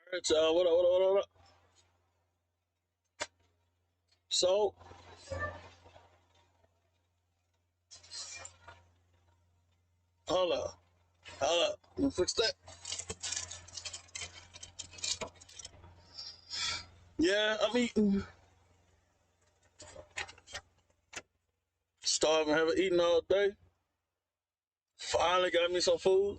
Alright, y'all. What up? So, hold up. Hold up. Let me fix that. Yeah, I'm eating. Starving, haven't eaten all day. Finally got me some food.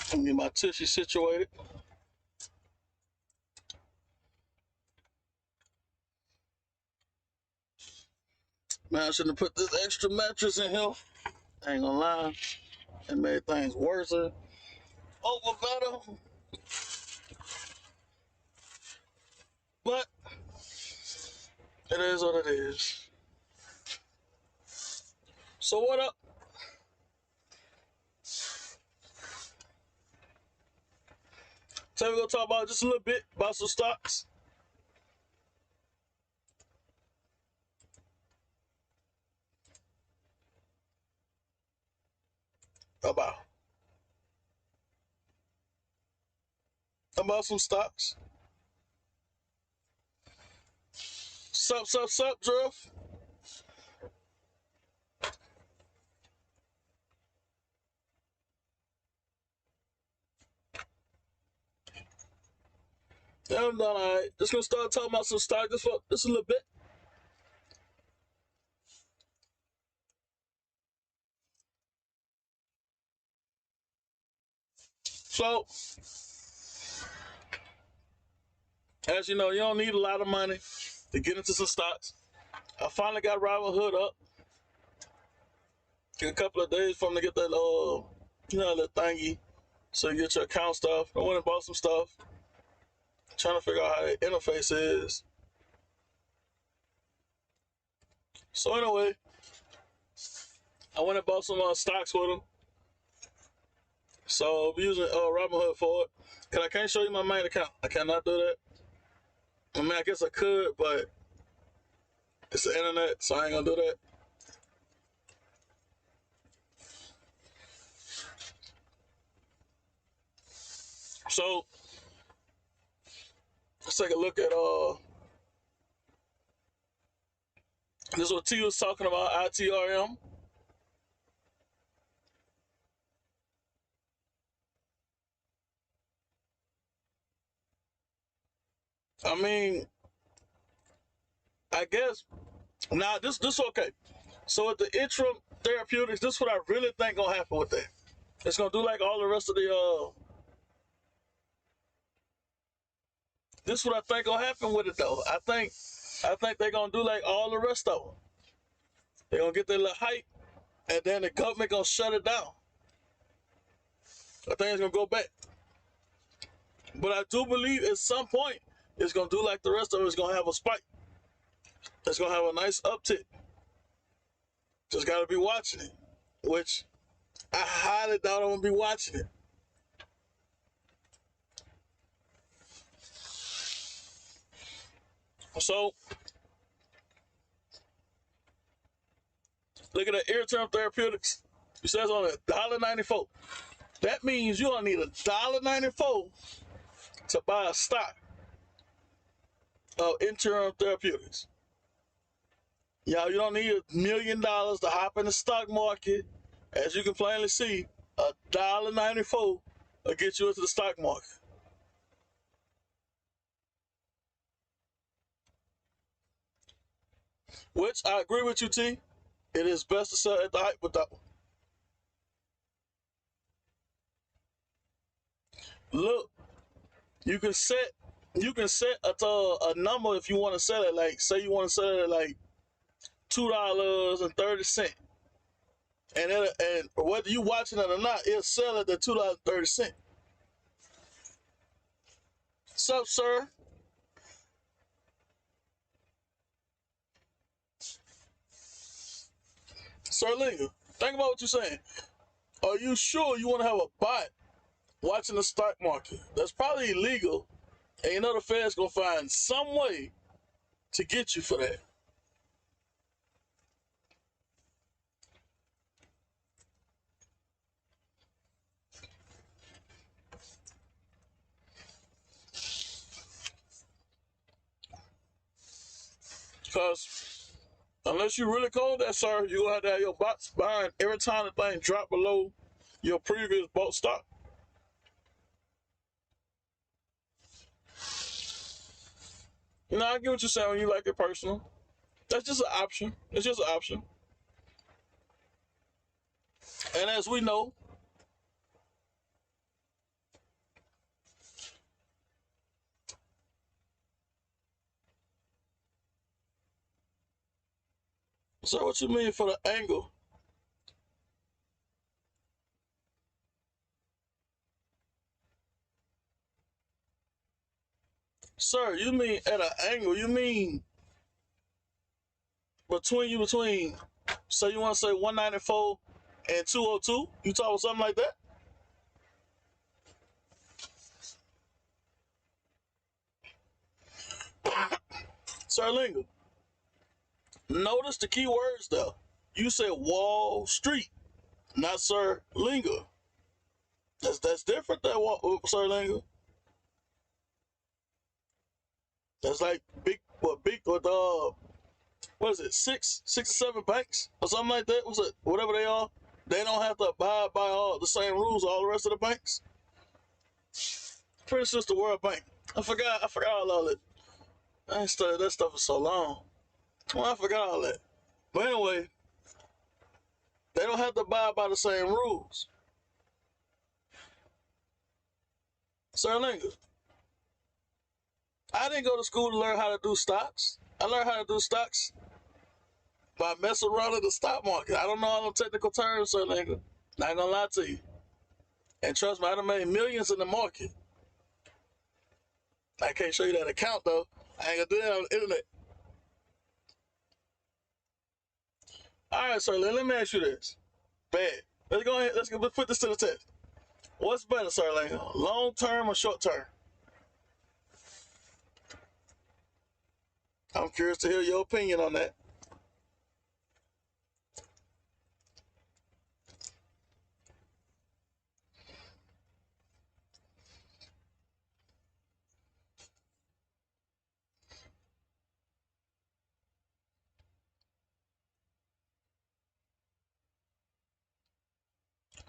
Let me get my tushy situated. Man, I shouldn't have put this extra mattress in here. I ain't gonna lie. It made things worse. Over better. But it is what it is. So what up? So we're gonna talk about just a little bit about some stocks. About some stocks. Sup, Drift. Yeah, I'm done. Alright. Just gonna start talking about some stock just a little bit. So, as you know, you don't need a lot of money to get into some stocks. I finally got Robinhood up. Took a couple of days for them to get that that thingy. So you get your account stuff. I went and bought some stuff. Trying to figure out how the interface is. So anyway, I went and bought some stocks with them. So I'm using Robinhood for it. Cause I can't show you my main account. I cannot do that. I mean, I guess I could, but it's the internet, so I ain't gonna do that. So let's take a look at this is what T was talking about, ITRM. I mean, I guess now this okay. So at the interim therapeutics, this is what I really think gonna happen with that. It's gonna do like all the rest of the this is what I think gonna happen with it though. I think they're gonna do like all the rest of them. They're gonna get their little hype, and then the government gonna shut it down. I think it's gonna go back. But I do believe at some point it's gonna do like the rest of it. It's gonna have a spike. It's gonna have a nice uptick. Just gotta be watching it, which I highly doubt I'm gonna be watching it. So look at the ear term therapeutics. It says on $1.94. That means you only need $1.94 to buy a stock of interim therapeutics. Y'all, you don't need $1 million to hop in the stock market. As you can plainly see, $1.94 will get you into the stock market. Which I agree with you, T. It is best to sell at the hype with that one. Look, you can set a number if you want to sell it. Like say you want to sell it at like $2.30, and whether you watching it or not, it'll sell at the $2.30. Sup, sir? Sir Linga, think about what you're saying. Are you sure you want to have a bot watching the stock market? That's probably illegal, And you know the Fed's gonna find some way to get you for that. Because unless you really cold that, sir, you're gonna have to have your box buying every time the thing drop below your previous bought stock. You know, I get what you're saying when you like it personal. That's just an option. It's just an option. And as we know, sir, what you mean for the angle? Sir, you mean at an angle, you mean between, so you want to say 194 and 202? You talking something like that? Sir Linga, notice the key words though. You said Wall Street, not Sir Linga. That's different than Sir Linga. That's like big with what is it, six or seven banks or something like that? What's it, whatever they are? They don't have to abide by all the same rules all the rest of the banks. Pretty sure it's the World Bank. I forgot all that. I ain't studied that stuff for so long. Well, I forgot all that. But anyway, they don't have to abide by the same rules. Sir Linga, I didn't go to school to learn how to do stocks. I learned how to do stocks by messing around in the stock market. I don't know all the technical terms, Sir Linga. Not gonna lie to you. And trust me, I done made millions in the market. I can't show you that account though. I ain't gonna do that on the internet. All right, sir. Let me ask you this. Bad. Let's go ahead. Let's put this to the test. What's better, sir? Like long term or short term? I'm curious to hear your opinion on that.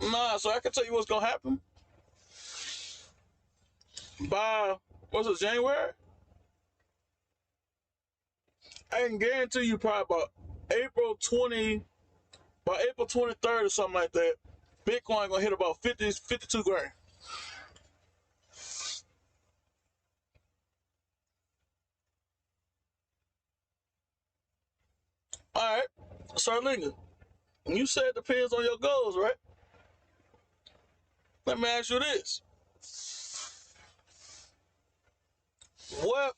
Nah, so I can tell you what's gonna happen by what's it, January? I can guarantee you probably about April 20, by April 23rd or something like that, Bitcoin gonna hit about 52 grand. All right, Sir Linga, you said it depends on your goals, right? Let me ask you this: what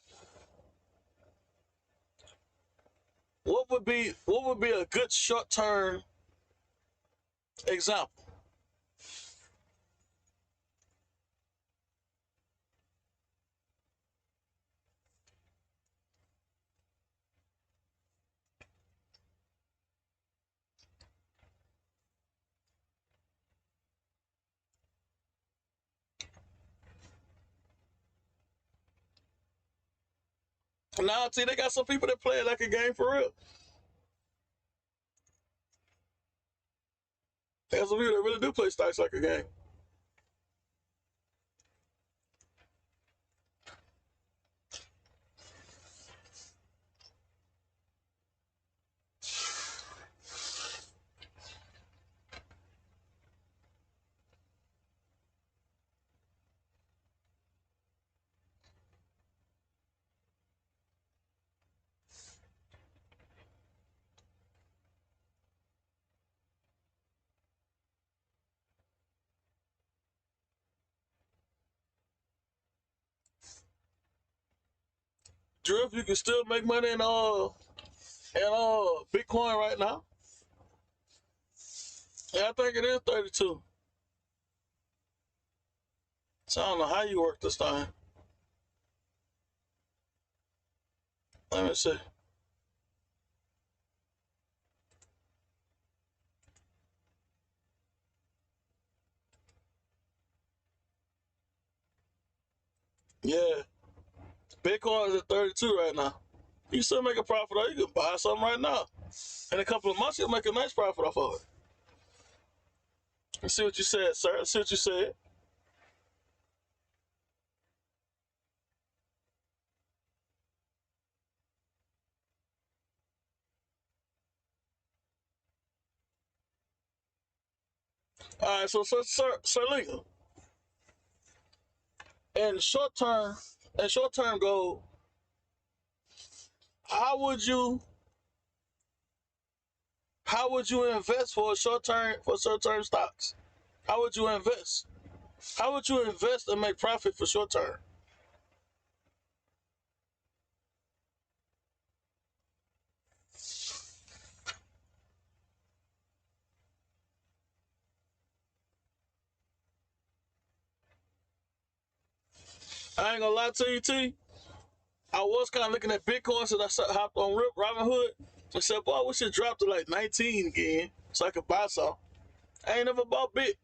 what would be a good short term example? Now, see, they got some people that play it like a game for real. They got some people that really do play stocks like a game. Drift, you can still make money in Bitcoin right now. Yeah, I think it is 32. So I don't know how you work this thing. Let me see. Yeah, Bitcoin is at 32 right now. You still make a profit on it. You can buy something right now. In a couple of months, you'll make a nice profit off of it. Let's see what you said, sir. Let's see what you said. All right, so Sir Lincoln, in short term goal, how would you invest for short term stocks? How would you invest? How would you invest and make profit for short term? I ain't gonna lie to you, T. I was kind of looking at Bitcoin, so I hopped on Robinhood and said, "Boy, we should drop to like 19 again, so I could buy some." I ain't never bought Bit.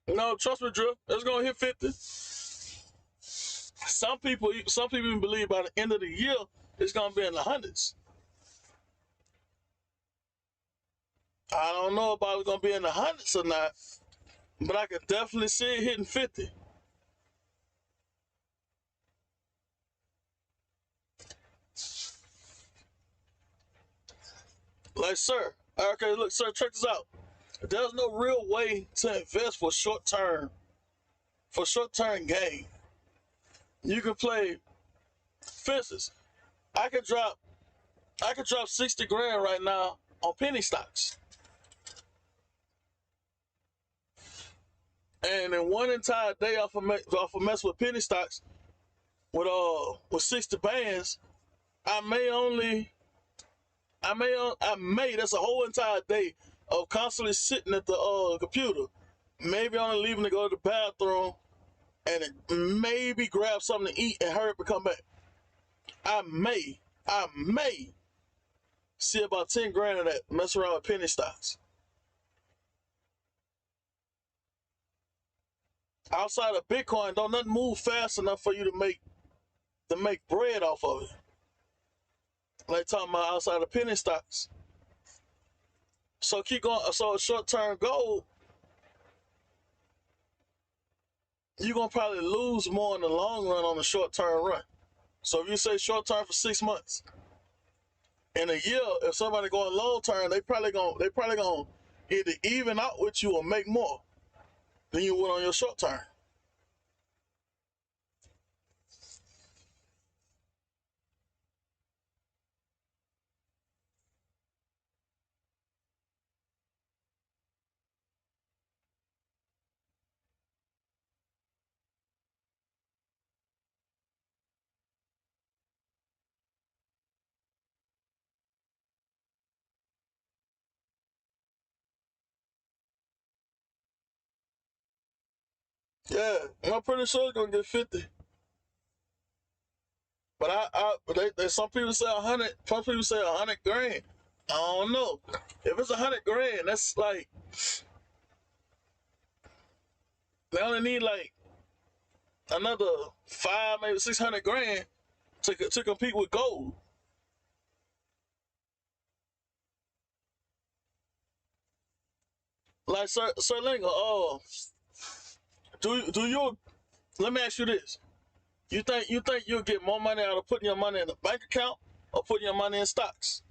No, trust me, Drew. It's gonna hit 50. Some people even believe by the end of the year it's gonna be in the hundreds. I don't know about it's gonna be in the hundreds or not, but I could definitely see it hitting 50. Like, sir, okay, look, sir, check this out. There's no real way to invest for short term gain. You can play fences. I could drop I could drop 60 grand right now on penny stocks. And in one entire day off of mess with penny stocks with 60 bands, I may only I may that's a whole entire day of constantly sitting at the computer, maybe only leaving to go to the bathroom and maybe grab something to eat and hurry up and come back. I may see about 10 grand of that mess around with penny stocks. Outside of Bitcoin, don't nothing move fast enough for you to make bread off of it. Like talking about outside of penny stocks. So keep going. So short term goal, you're gonna probably lose more in the long run on the short term run. So if you say short term for 6 months, in a year, if somebody going long term, they probably gonna either even out with you or make more than you would on your short term. Yeah, I'm pretty sure it's gonna get 50. But some people say 100. Some people say 100 grand. I don't know. If it's 100 grand, that's like they only need like another 5, maybe 600 grand to compete with gold. Like Sir Lingo, do you? Let me ask you this: you think you'll get more money out of putting your money in a bank account or putting your money in stocks?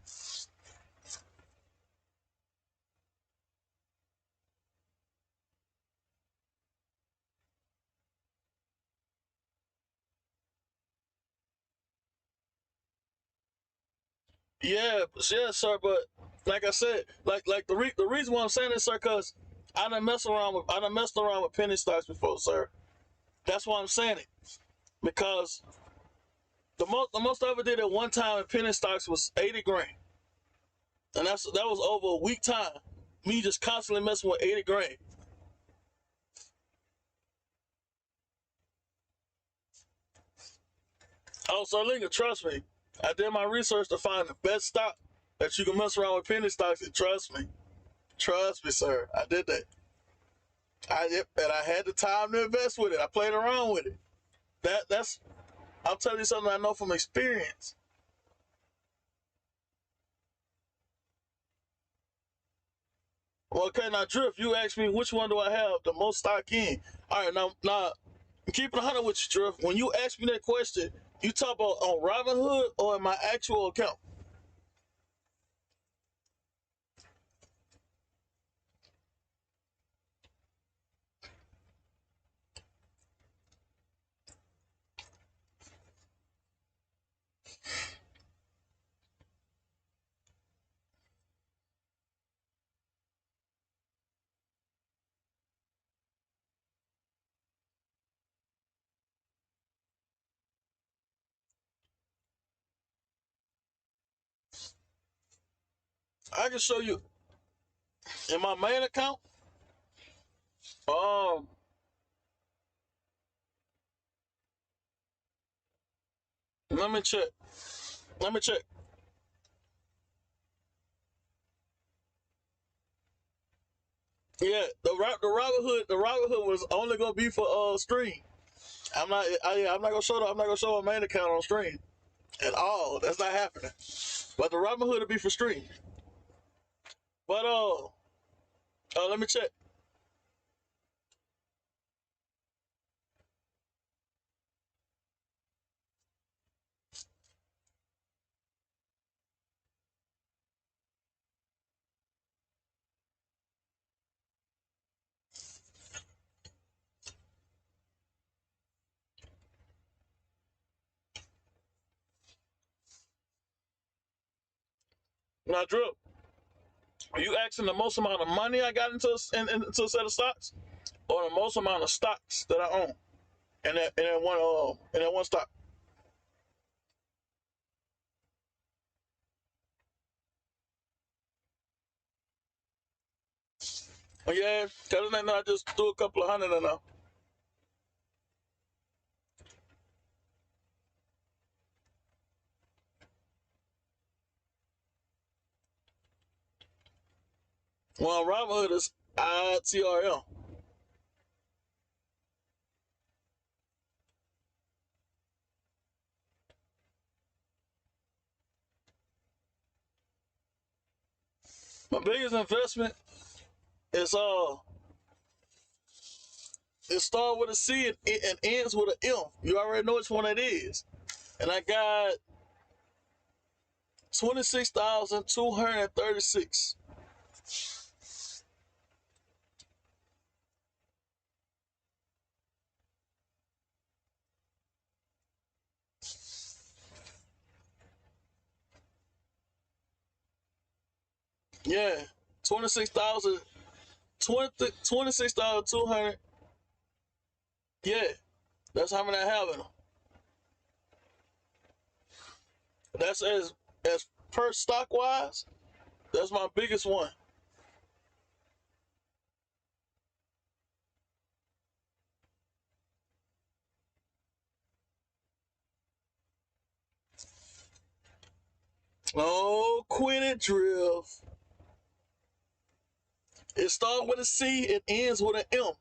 Yeah, yeah, sir. But like I said, like the reason why I'm saying this, sir, because I done messed around with penny stocks before, sir. That's why I'm saying it because The most I ever did at one time in penny stocks was 80 grand, and that was over a week time. Me just constantly messing with 80 grand. Oh, so Linga, trust me, I did my research to find the best stock that you can mess around with penny stocks. And trust me, sir, I did that. And I had the time to invest with it. I played around with it. That's I'm telling you something I know from experience. Well, okay, now Drift, you asked me which one do I have the most stock in. All right, now keep it 100 with you, Drift. When you ask me that question, you talk about on Robinhood or in my actual account? I can show you in my main account. Um, let me check. Let me check. Yeah, the Robinhood was only gonna be for stream. I'm not gonna show I'm not gonna show a main account on stream at all. That's not happening. But the Robinhood will be for stream. But let me check. Now, Drip, are you asking the most amount of money I got into a set of stocks, or the most amount of stocks that I own in that one stock? Oh, yeah, tell them that I just threw a couple of hundred in there. Well, Robinhood is ITRM. My biggest investment is it starts with a C and ends with an M. You already know which one it is. And I got 26,236. Yeah, 26,000, 26,200. Yeah, that's how many I have in them. That's as per stock wise. That's my biggest one. Oh, quit it, Drift. It starts with a C, it ends with an M.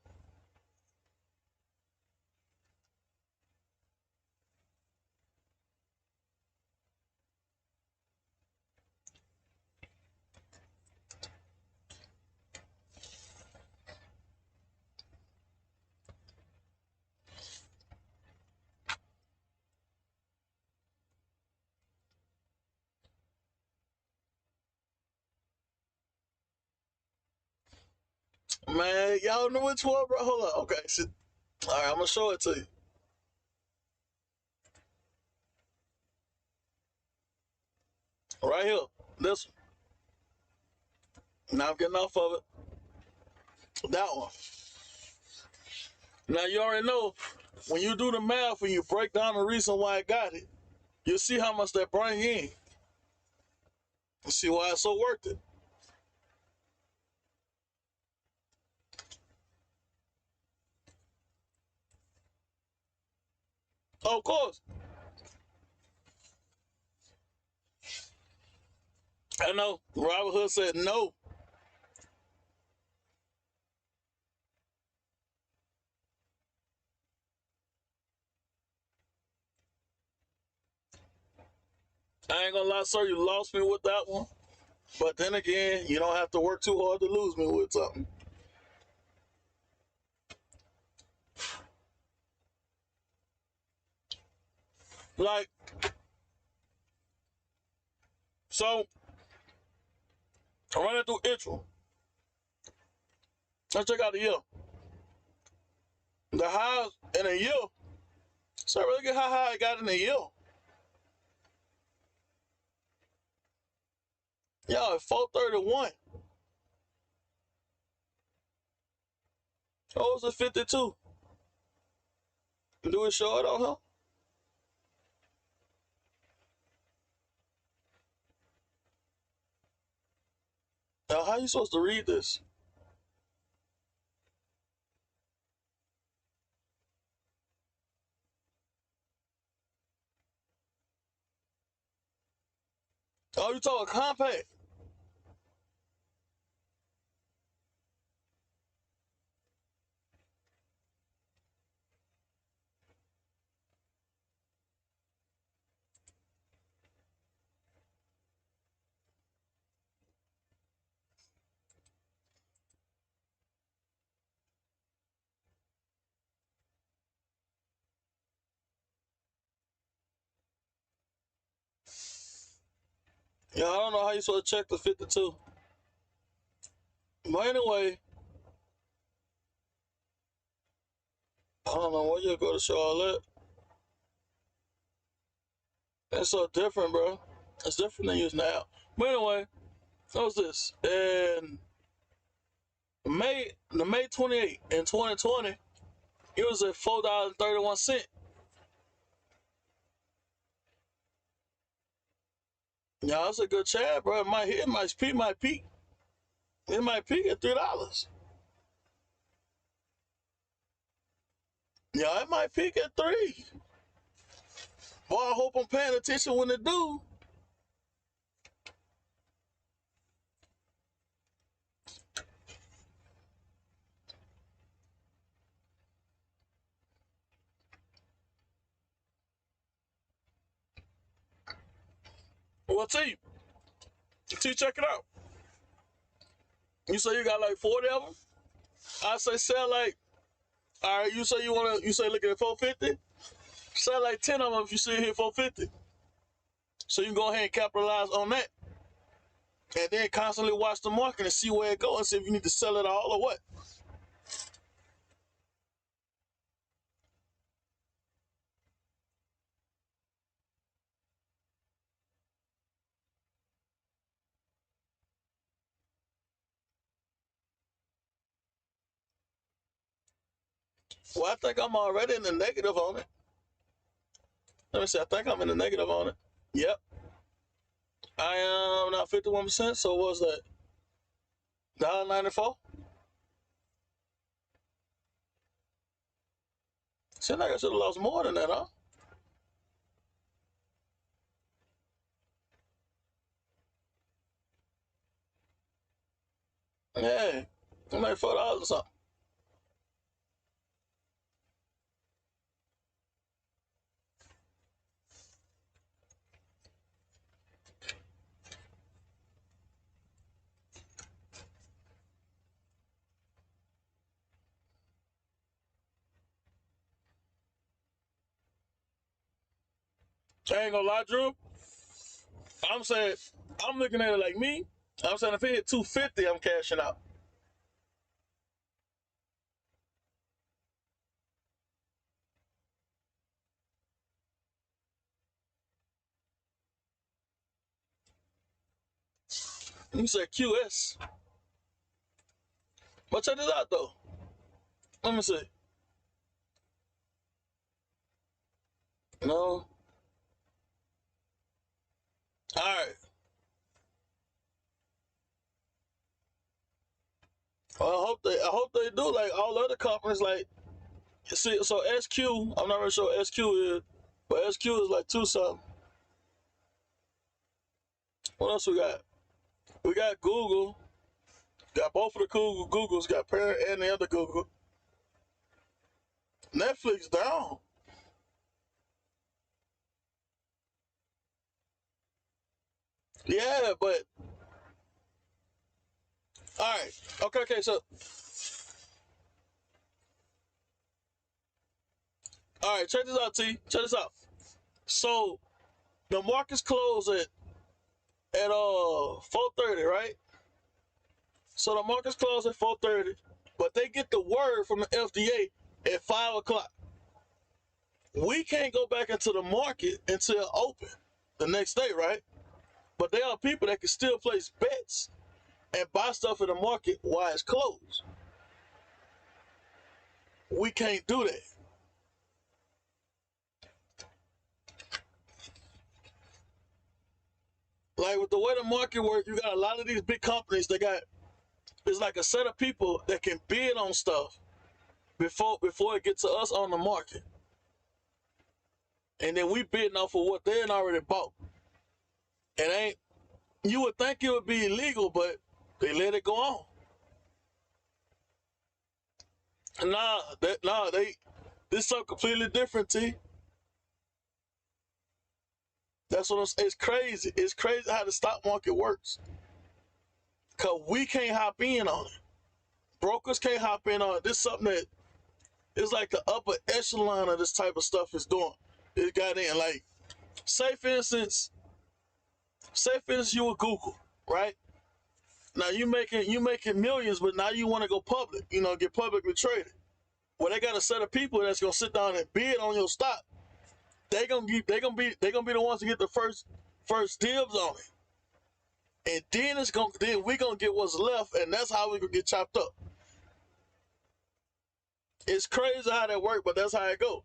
Man, y'all know which one, bro? Hold on. Okay, so, all right, I'm gonna show it to you right here. This one. Now I'm getting off of it. That one. Now you already know when you do the math, when you break down the reason why I got it, you see how much that bring in. You see why it's so worth it. Of course. I know Robert Hood said no. I ain't gonna lie, sir, you lost me with that one. But then again, you don't have to work too hard to lose me with something. Like, so I'm running through intro. Let's check out the year. The highs in a year. So look at how high I got in a year. Yo, at 431. Oh, it's a 52. Do it show it on him? Now, how you supposed to read this? Oh, you talking compact? Yeah, I don't know how you supposed to check the 52. But anyway, I don't know where you go to show all that. It's so different, bro. It's different than you now. But anyway, what was this? And May 28th in 2020, it was at $4.31. Yeah, that's a good chat, bro. It might peak. It might peak at $3. Yeah, it might peak at 3. Boy, I hope I'm paying attention when it do. Well, check it out. You say you got like 40 of them. I say sell like. All right, you say you say looking at 450. Sell like 10 of them if you see it hit 450. So you can go ahead and capitalize on that, and then constantly watch the market and see where it goes and see if you need to sell it all or what. Well, I think I'm already in the negative on it. Let me see. I think I'm in the negative on it. Yep. I am now 51%. So what's that? $1.94. Seems like I should have lost more than that, huh? Yeah. I'm like $4 or something. I ain't gonna lie, Drew. I'm saying I'm looking at it like me. I'm saying if it hit 250, I'm cashing out. You said QS. But check this out though. Let me see. No. All right. Well, I hope they do like all other companies. Like, see, so SQ, I'm not really sure what SQ is, but SQ is like two something. What else we got? We got Google. Got both of the Googles. Got parent and the other Google. Netflix down. Yeah, but all right. Okay. So all right, check this out, T. Check this out. So the markets close at 4:30, right? So the markets close at 4:30, but they get the word from the FDA at 5 o'clock. We can't go back into the market until open the next day, right? But there are people that can still place bets and buy stuff in the market while it's closed. We can't do that. Like with the way the market works, you got a lot of these big companies that got it's like a set of people that can bid on stuff before it gets to us on the market. And then we bidding off of what they already bought. And ain't you would think it would be illegal, but they let it go on. They this is something completely different, T. That's what it's crazy. It's crazy how the stock market works. Cause we can't hop in on it. Brokers can't hop in on it. This is something that is like the upper echelon of this type of stuff is doing. It got in like, say for instance, you with Google, right? Now you making millions, but now you want to go public, get publicly traded. Well, they got a set of people that's gonna sit down and bid on your stock. They gonna be the ones to get the first dibs on it. And then we gonna get what's left, and that's how we gonna get chopped up. It's crazy how that works, but that's how it go.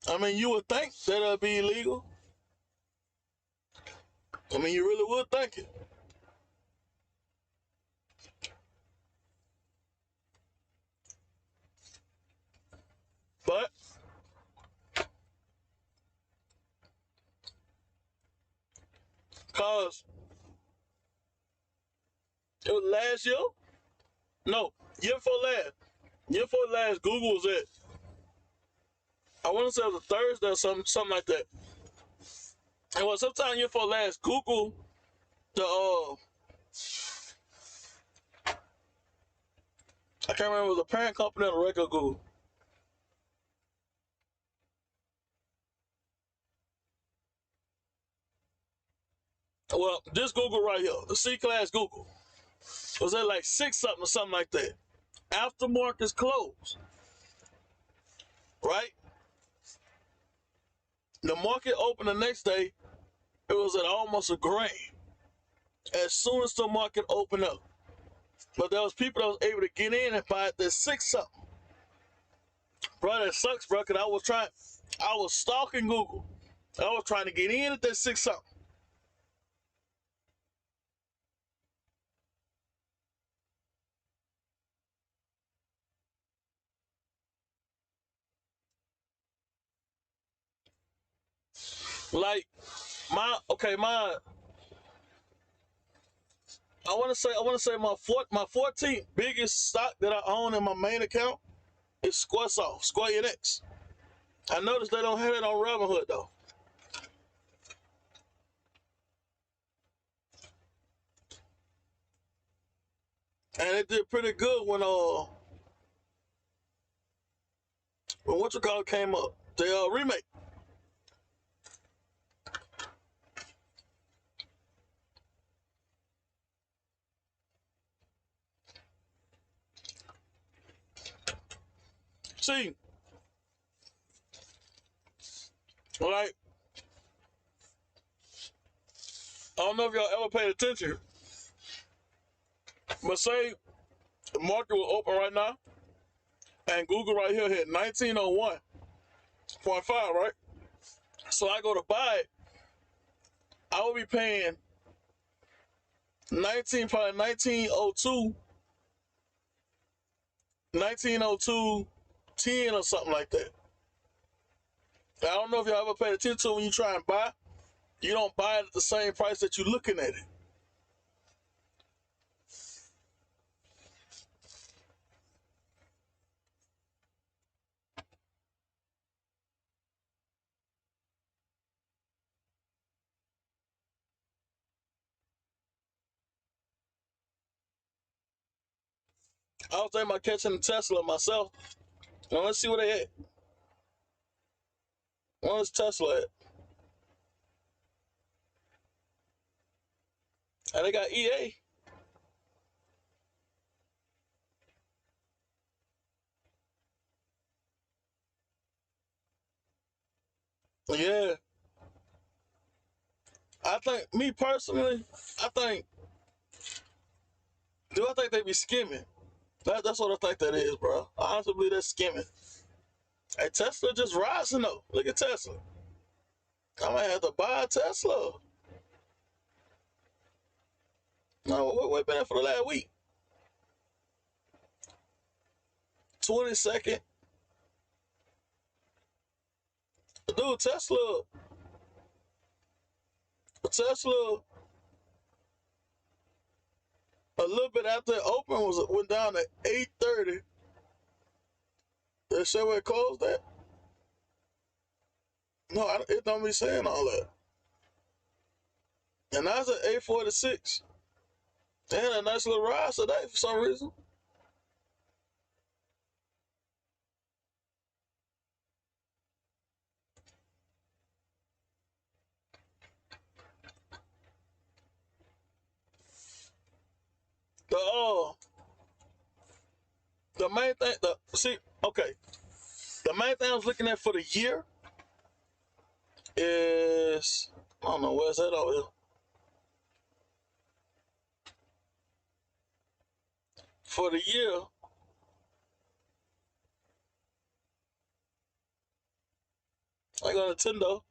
I mean, you would think that'd be illegal. I mean, you really would think it. But cause it was last year, no, year before last, Google was at, I want to say it was a Thursday or something like that. And well, sometime year before last, Google, the I can't remember, it was a parent company of the regular Google. Well, this Google right here, the C-class Google, was at like 6 something or something like that. After markets closed, right? The market opened the next day, it was at almost a grand. As soon as the market opened up. But there was people that was able to get in and buy it at 6 something. Bro, that sucks, bro, because I was stalking Google. I was trying to get in at that 6 something. Like my I want to say my 14th biggest stock that I own in my main account is Squaresoft, Square NX. I noticed they don't have it on Robinhood though. And it did pretty good when what you call came up. The remake. See, like I don't know if y'all ever paid attention, but say the market will open right now, and Google right here hit 1901.5, right? So I go to buy it, I will be paying probably 1902 10 or something like that. I don't know if y'all ever paid attention to when you try and buy, you don't buy it at the same price that you're looking at it. I was thinking about catching a Tesla myself. Now let's see where they at. Where's Tesla at? And they got EA. Yeah. I think, me personally, I think, I think they be skimming? That's what I think that is, bro. I honestly believe that's skimming. Hey, Tesla just rising though. Look at Tesla. I might have to buy a Tesla. No, we've been there for the last week. 22nd. Dude, Tesla, a little bit after it opened went down to 8:30. They say where it closed at? No, it don't be saying all that. And now it's at 8:46. They had a nice little rise today for some reason. The the main thing, the main thing I was looking at for the year is, I don't know where's that over here. For the year, I got Nintendo.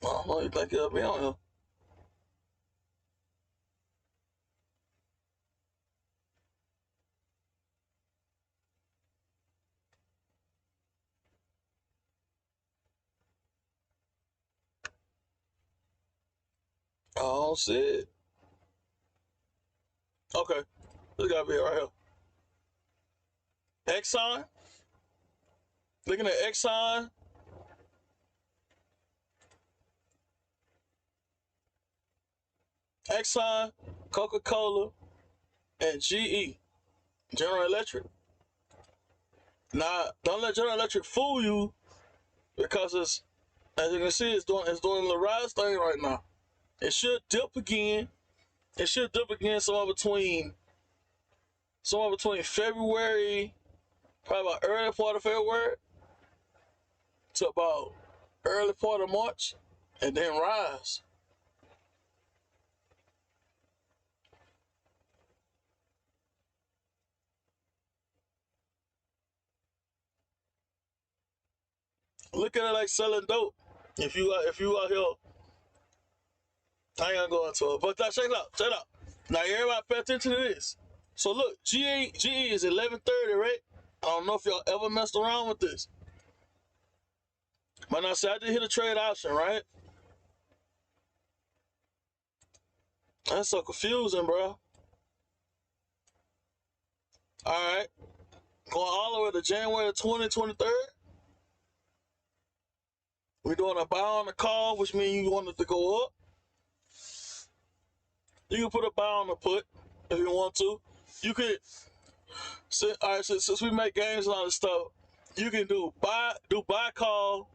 I don't know, you think it'll be on here? I don't see it. Okay, this gotta be it right here. Exxon. Looking at Exxon. Exxon, Coca-Cola, and GE, General Electric. Now, don't let General Electric fool you, because it's, as you can see, it's doing the rise thing right now. It should dip again. It should dip again somewhere between February, probably about early part of February, to about early part of March, and then rise. Look at it like selling dope. If you out here, I ain't gonna go into it, but check it out. Now everybody pay attention to this. So look, GE is 11:30, right? I don't know if y'all ever messed around with this, but now say I did hit a trade option, right? That's so confusing, bro. All right, going all the way to January 2023. We're doing a buy on the call, which means you want it to go up. You can put a buy on the put if you want to. You could, all right, since we make games and all this stuff, you can do buy call,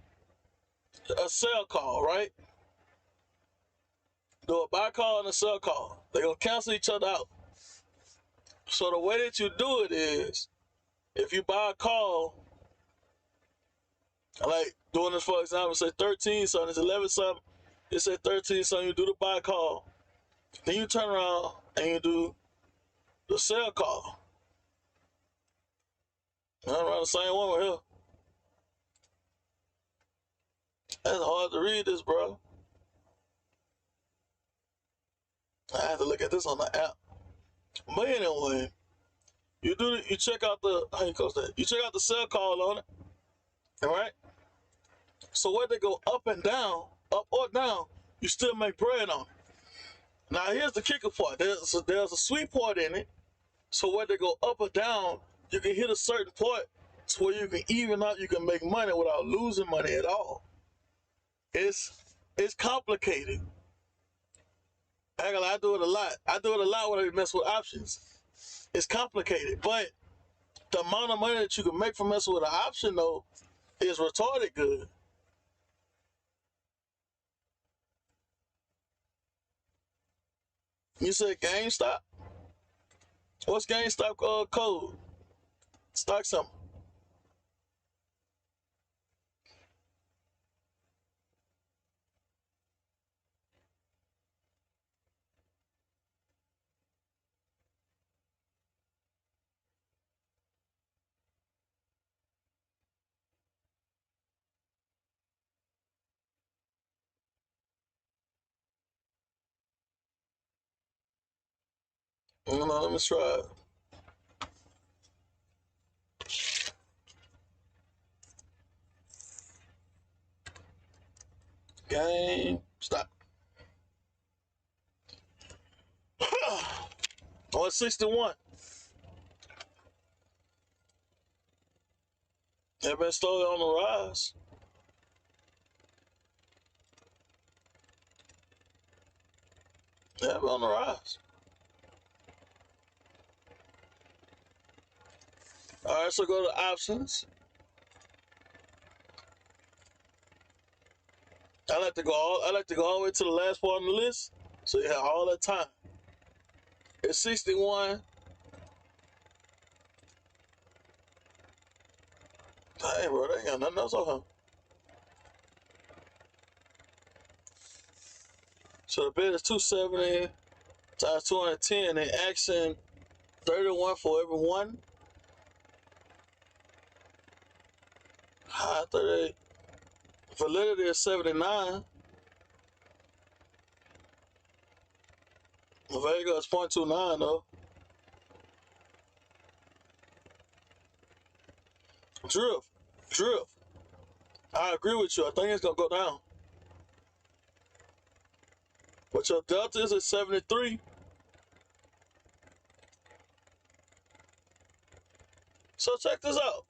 a sell call, right? Do a buy call and a sell call. They're gonna cancel each other out. So the way that you do it is, if you buy a call, Like doing this for example, say 13 something, it's 11 something. It said 13 something. You do the buy call, then you turn around and you do the sell call. I'm around the same one with here. That's hard to read this, bro. I have to look at this on the app. But anyway, you check out the how you call that? You check out the sell call on it, all right? So whether they go up and down, up or down, you still make bread on it. Now here's the kicker part. There's a sweet part in it. So whether they go up or down, you can hit a certain point to where you can even out, you can make money without losing money at all. It's complicated. I do it a lot. I do it a lot when I mess with options. It's complicated, but the amount of money that you can make from messing with an option though is retarded good. You said GameStop? What's GameStop code? Stock something. Let me try it. GameStop. 161. They've been slowly on the rise. They've been on the rise. All right, so go to options. I like to go all the way to the last part on the list, so you have all that time. It's 61. Hey, bro, they ain't got nothing else on him. So the bid is 270 times 210. They asking 31 for every one. High 38. Validity is 79. Vega is 0.29 though. Drift. I agree with you. I think it's gonna go down. But your delta is at 73. So check this out.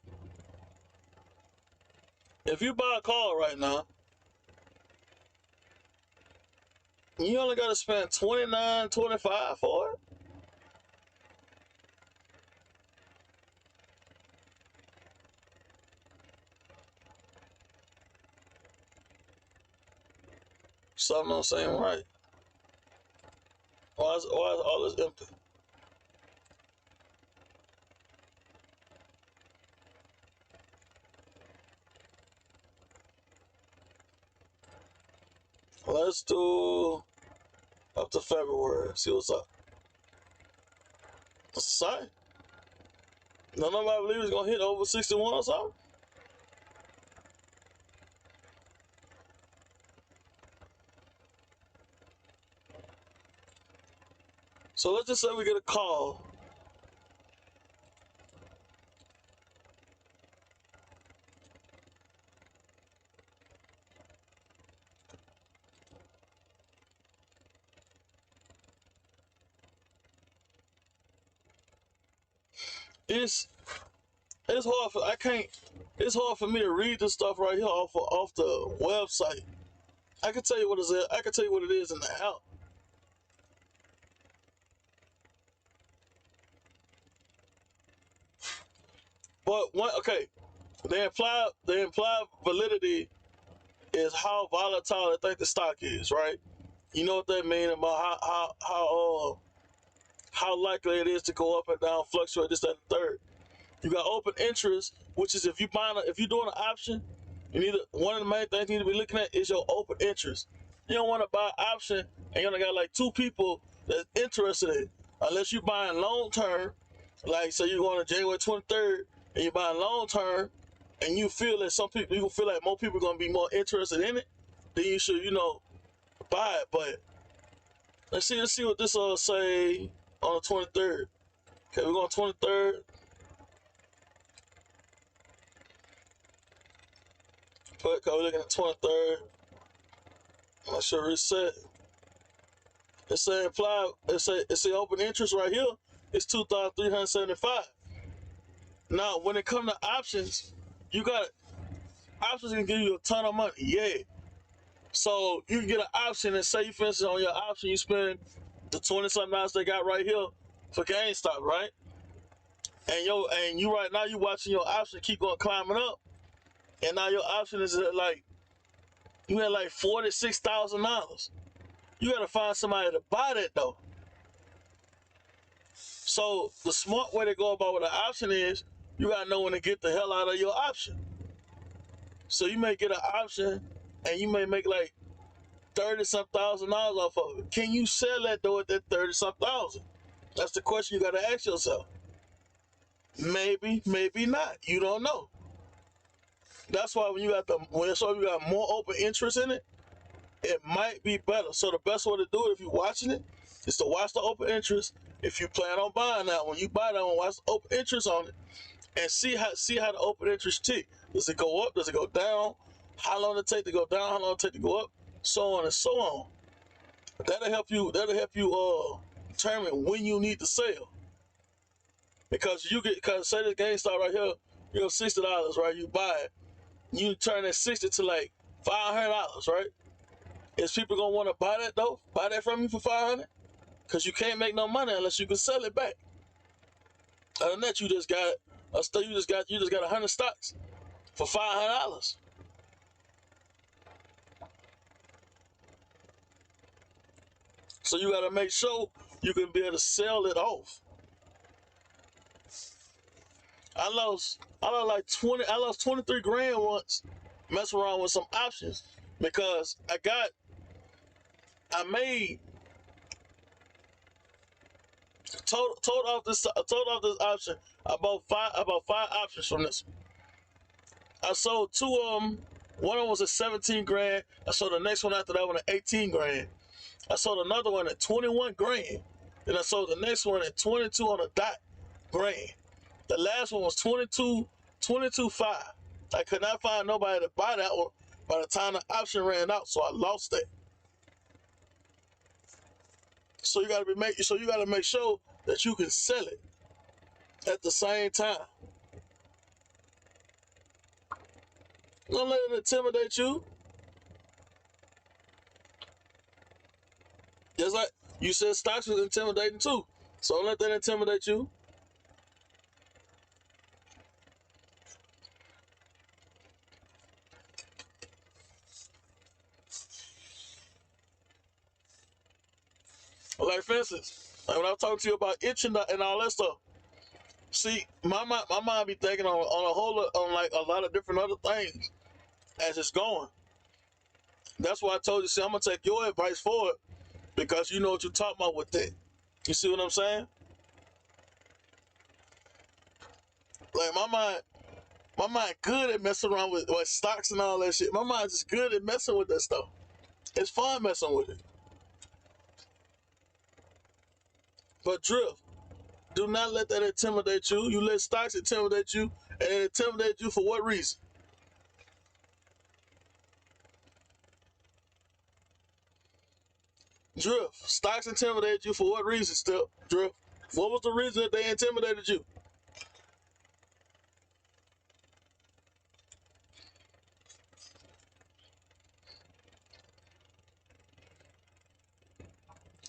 If you buy a car right now, you only gotta spend $29.25 for it. Something I'm saying right. Why is all this empty? Let's do up to February. See what's up. It's the same. Nobody believe it's gonna hit over 61 or something. So let's just say we get a call. It's hard for it's hard for me to read this stuff right here off the website. I can tell you what it is. I can tell you what it is in the app. But the implied validity is how volatile they think the stock is, right? You know what that means about how likely it is to go up and down, fluctuate this, that, and the third. You got open interest, which is if you're doing an option, You need to, one of the main things you need to be looking at is your open interest. You don't want to buy an option and you only got like 2 people that's interested in it. Unless you're buying long term, like say you're going to January 23rd and you're buying long term and you feel that some people, you feel like more people are going to be more interested in it, then you should, buy it. But let's see what this say on the 23rd. Okay, we're going 23rd. Put, we're looking at 23rd. I'm not sure reset. It say apply. It say open interest right here. It's 2,375. Now, when it comes to options, you got options can give you a ton of money. Yeah. So you can get an option and say you finish on your option, you spend the 20-something dollars they got right here for GameStop, right? And you right now you watching your option keep going climbing up, and now your option is at like you had like $46,000. You gotta find somebody to buy that though. So the smart way to go about with an option is you gotta know when to get the hell out of your option. So you may get an option and you may make like 30-some thousand dollars off of it. Can you sell that though at that 30-some thousand? That's the question you gotta ask yourself. Maybe, maybe not. You don't know. That's why when you got more open interest in it, it might be better. So the best way to do it if you're watching it is to watch the open interest. If you plan on buying that one, you buy that one, watch the open interest on it, and see how the open interest tick. Does it go up? Does it go down? How long does it take to go down? How long does it take to go up? So on and so on. That'll help you determine when you need to sell. Because say this GameStop right here, $60, right? You buy it, you turn that 60 to like $500, right? Is people gonna want to buy that though? Buy that from you for $500? Because you can't make no money unless you can sell it back. Other than that, you just got 100 stocks for $500. So you got to make sure you can be able to sell it off. I lost 23 grand once messing around with some options because I made told off this option. I bought five options from this one. I sold 2 of them. One of them was at 17 grand. I sold the next one after that one at 18 grand. I sold another one at 21 grand. Then I sold the next one at 22 on a dot grand. The last one was 22.5. I could not find nobody to buy that one by the time the option ran out, so I lost it. So you gotta make sure that you can sell it at the same time. Don't let it intimidate you. Just like you said stocks was intimidating too. So don't let that intimidate you. Like for instance, like when I talk to you about itching and all that stuff, see, my mind be thinking on like a lot of different other things as it's going. That's why I told you, see, I'm gonna take your advice for it because you know what you're talking about with that. You see what I'm saying? Like my mind good at messing around with stocks and all that shit. My mind's just good at messing with that stuff. It's fun messing with it. But Drift, do not let that intimidate you. You let stocks intimidate you, and it intimidate you for what reason? Drift, stocks intimidated you for what reason, still? Drift, what was the reason that they intimidated you?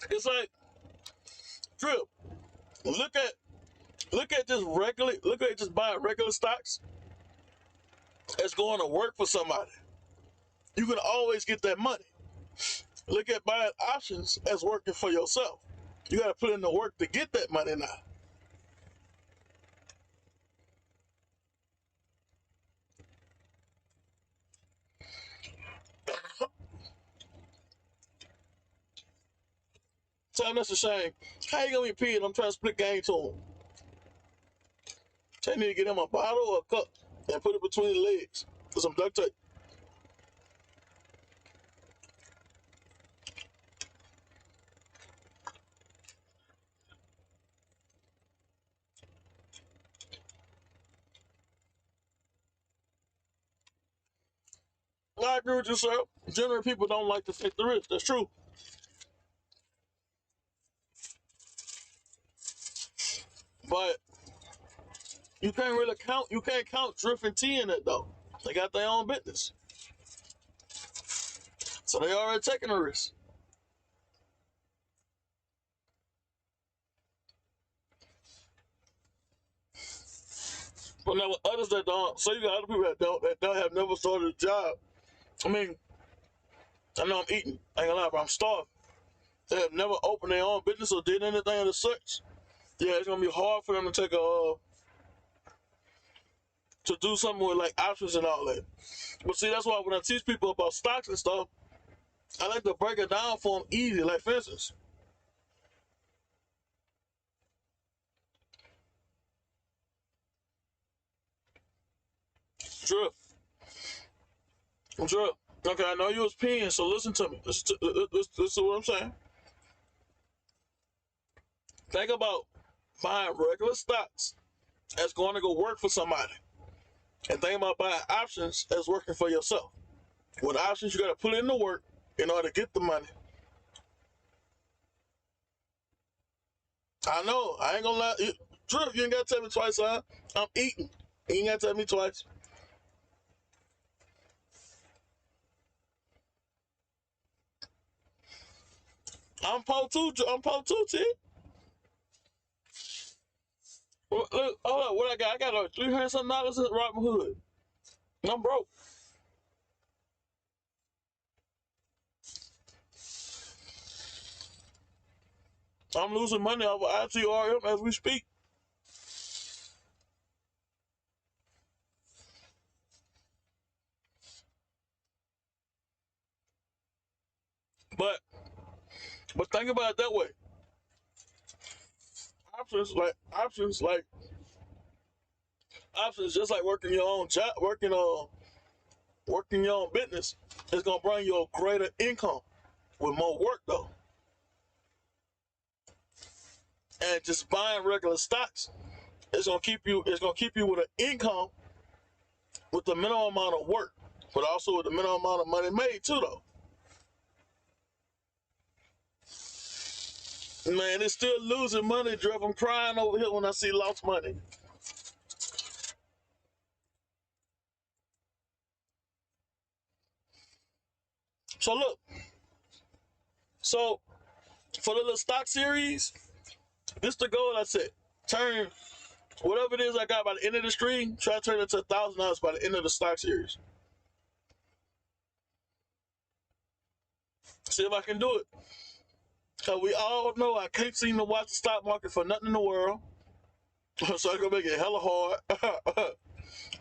It's like, Drift, look at just buying regular stocks as going to work for somebody. You can always get that money. Look at buying options as working for yourself. You got to put in the work to get that money now. tell him that's a shame. How you gonna be peeing? I'm trying to split game to him. They need to get him a bottle or a cup and put it between the legs with some duct tape. I agree with you, sir. Generally, people don't like to take the risk. That's true. But you can't really count. You can't count Drift and T in it though. They got their own business, so they already taking a risk. But now with others that don't, so you got other people that don't have never started a job. I mean, I know I'm eating. I ain't gonna lie, but I'm starving. They have never opened their own business or did anything of the such. Yeah, it's gonna be hard for them to take to do something with like options and all that. But see, that's why when I teach people about stocks and stuff, I like to break it down for them easy. Like for instance, Drift. Drift. Okay, I know you was peeing, so listen to me. Listen to what I'm saying. Think about buying regular stocks that's going to go work for somebody. And think about buying options that's working for yourself. With options, you got to put in the work in order to get the money. I know. I ain't gonna lie. Drift, you ain't got to tell me twice, huh? I'm eating. You ain't got to tell me twice. I'm po too. I'm po too, T. Look, hold up. What I got? I got like $300 something in Robinhood. I'm broke. I'm losing money off of ITRM as we speak. But think about it that way. Options just like working your own job, working your own business. It's gonna bring you a greater income with more work though. And just buying regular stocks, it's gonna keep you with an income with the minimum amount of work, but also with the minimum amount of money made too though. Man, it's still losing money, Drift. I'm crying over here when I see lost money. So look, so for the little stock series, this the goal I set. Turn whatever it is I got by the end of the stream, try to turn it to $1,000 by the end of the stock series. See if I can do it. Cause we all know I can't seem to watch the stock market for nothing in the world. So I'm gonna make it hella hard.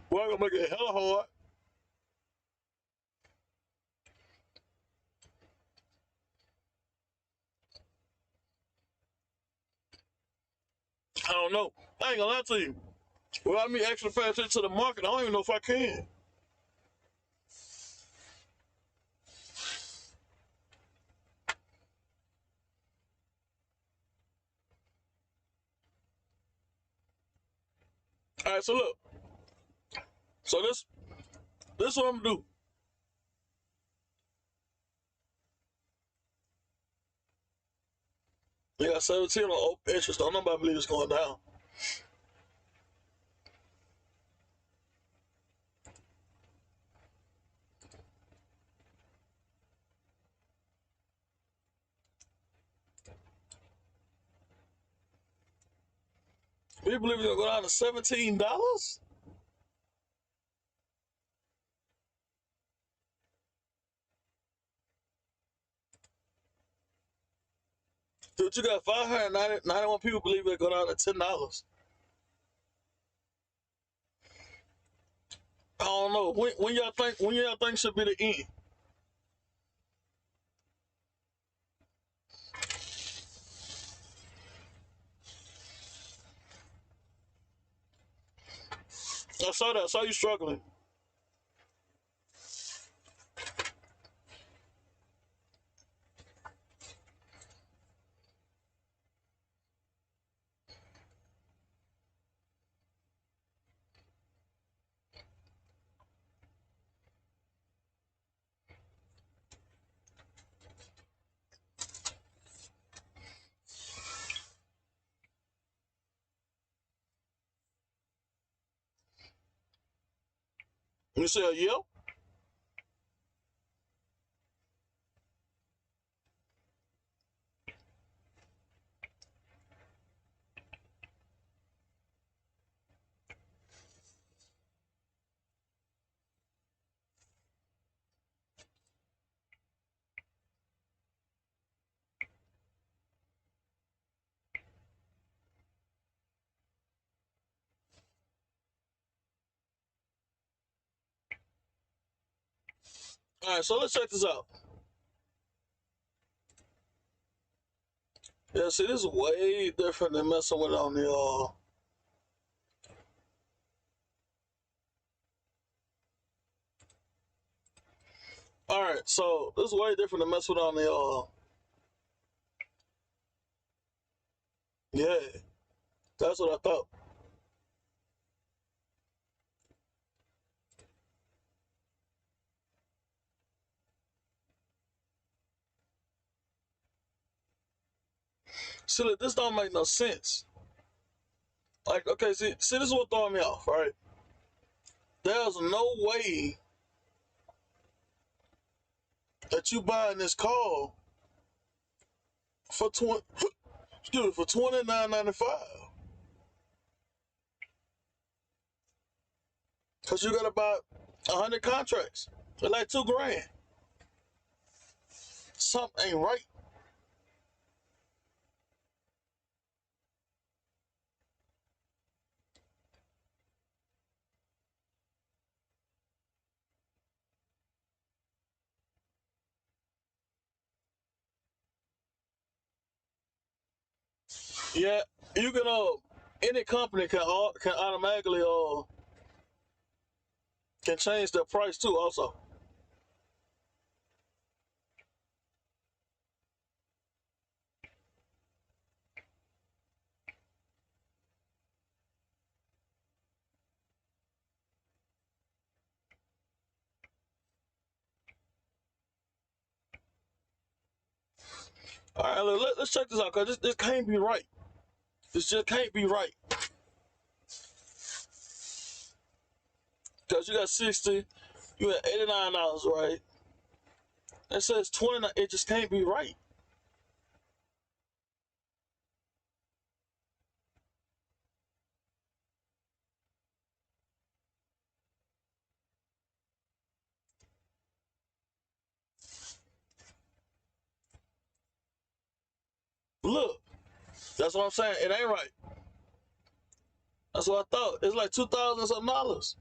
We're gonna make it hella hard. I don't know. I ain't gonna lie to you. Without me actually paying attention to the market, I don't even know if I can. All right, so look. So this what I'm gonna do. We got 17 on open interest. Don't nobody believe it's going down. We believe it's gonna go down to $17. Dude, you got 591 people believe it'll go down to $10. I don't know. When y'all think should be the end? I saw that. I saw you struggling. You say a year? All right, so let's check this out. Yeah, see, this is way different than messing with on the All right, so this is way different than messing with on the Yeah, that's what I thought. See, look, this don't make no sense. Like, okay, see, this is what throwing me off, right? There's no way that you buying this car for 20, excuse me, for $29.95. Cause you got about 100 contracts for like $2,000. Something ain't right. Yeah, you can any company can automatically can change their price too. Also, all right, let's check this out, cause this can't be right. This just can't be right. Cause you got 60, you got $89, right? It says 29. It just can't be right. Look, that's what I'm saying. It ain't right. That's what I thought. It's like 2,000 something dollars.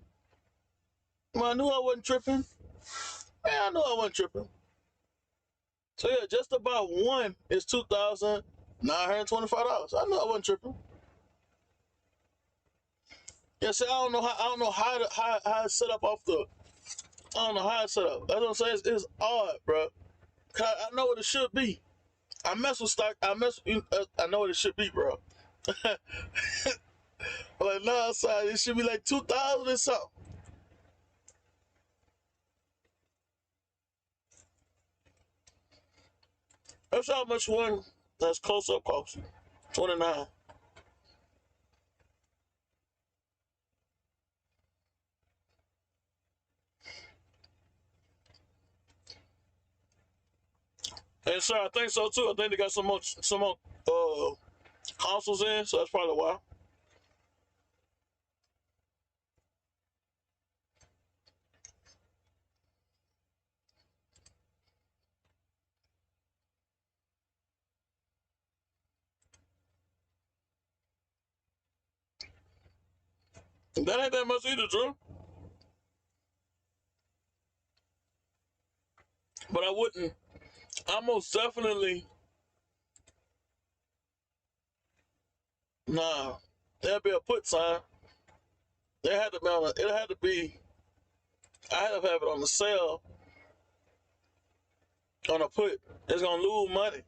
Man, I knew I wasn't tripping. Man, I knew I wasn't tripping. So yeah, just about one is $2,925. I knew I wasn't tripping. Yeah, see, I don't know how it's set up off the. I don't know how it's set up. That's what I'm saying. It's odd, bro. I know what it should be. I mess with stock. I know what it should be, bro. Like no, sorry, it should be like 2,000 or something. That's how much one that's close up costs. 29. And sir, I think so too. I think they got some more consoles in, so that's probably why. That ain't that much either, Drew. But I wouldn't. I most definitely nah. There'll be a put sign. It had to be on. It had to be. I had to have it on the sale on a put. It's gonna lose money.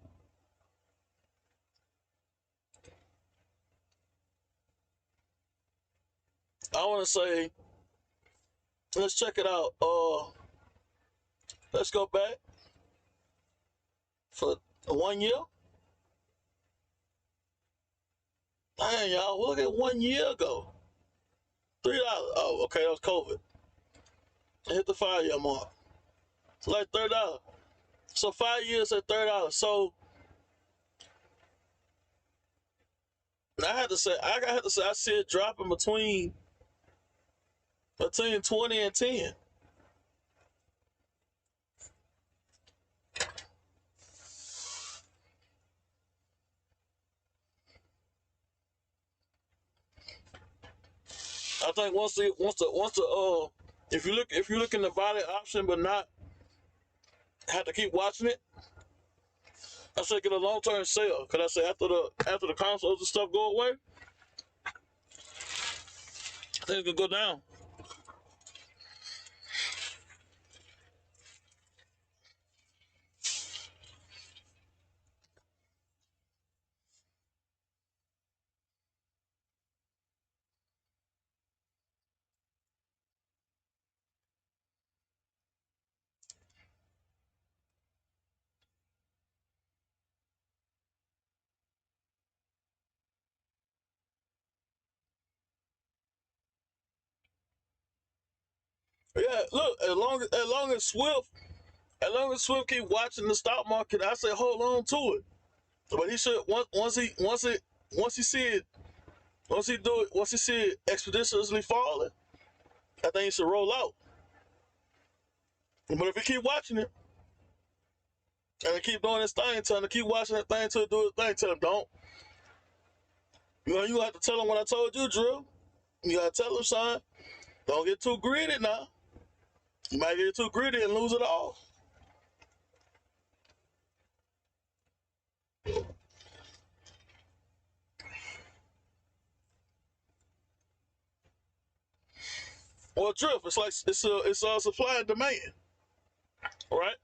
I want to say, let's check it out. Let's go back for 1 year. Man, y'all, look at 1 year ago. $3. Oh, okay, that was COVID. It hit the 5 year mark. It's like $30. So 5 years at $30. So I had to say, I see it dropping between 20 and 10. I think if you look in the buy the option but not have to keep watching it, I should get a long term sale. Cause I say after the consoles and stuff go away, I think it could go down. Yeah, look, as long as Swift keep watching the stock market, I say hold on to it. But he should once he see it once he see it expeditiously falling, I think he should roll out. But if he keep watching it and he keep doing his thing, tell him to keep watching that thing till it do his thing, tell him don't. You have to tell him what I told you, Drew. You gotta tell him, son, don't get too greedy now. You might get too greedy and lose it all. Well, drift, it's like it's a supply and demand, right?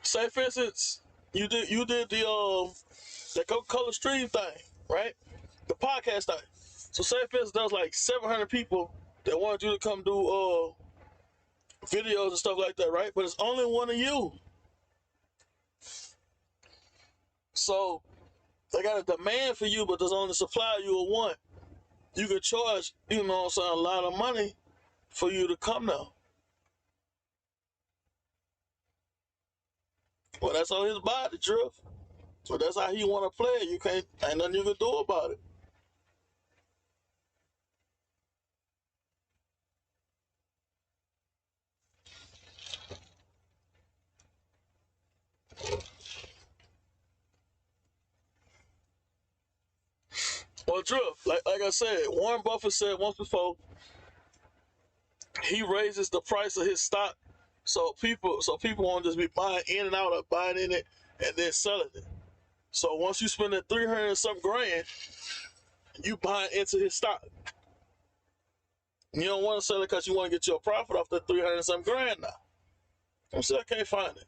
Say for instance, you did the Coca-Cola stream thing, right? The podcast thing. So say for instance, there's like 700 people that wanted you to come do videos and stuff like that, right? But it's only one of you. So they got a demand for you, but there's only a supply you will want. You could charge, what I'm saying, a lot of money for you to come now. Well, that's on his body, Drift. So that's how he want to play it. You can't, ain't nothing you can do about it. Well, Drift, like I said, Warren Buffett said once before, he raises the price of his stock so people won't just be buying in and out or buying in it and then selling it. So once you spend that 300 and some grand, you buying into his stock. You don't want to sell it because you want to get your profit off that 300 and some grand now. I'm saying I can't find it.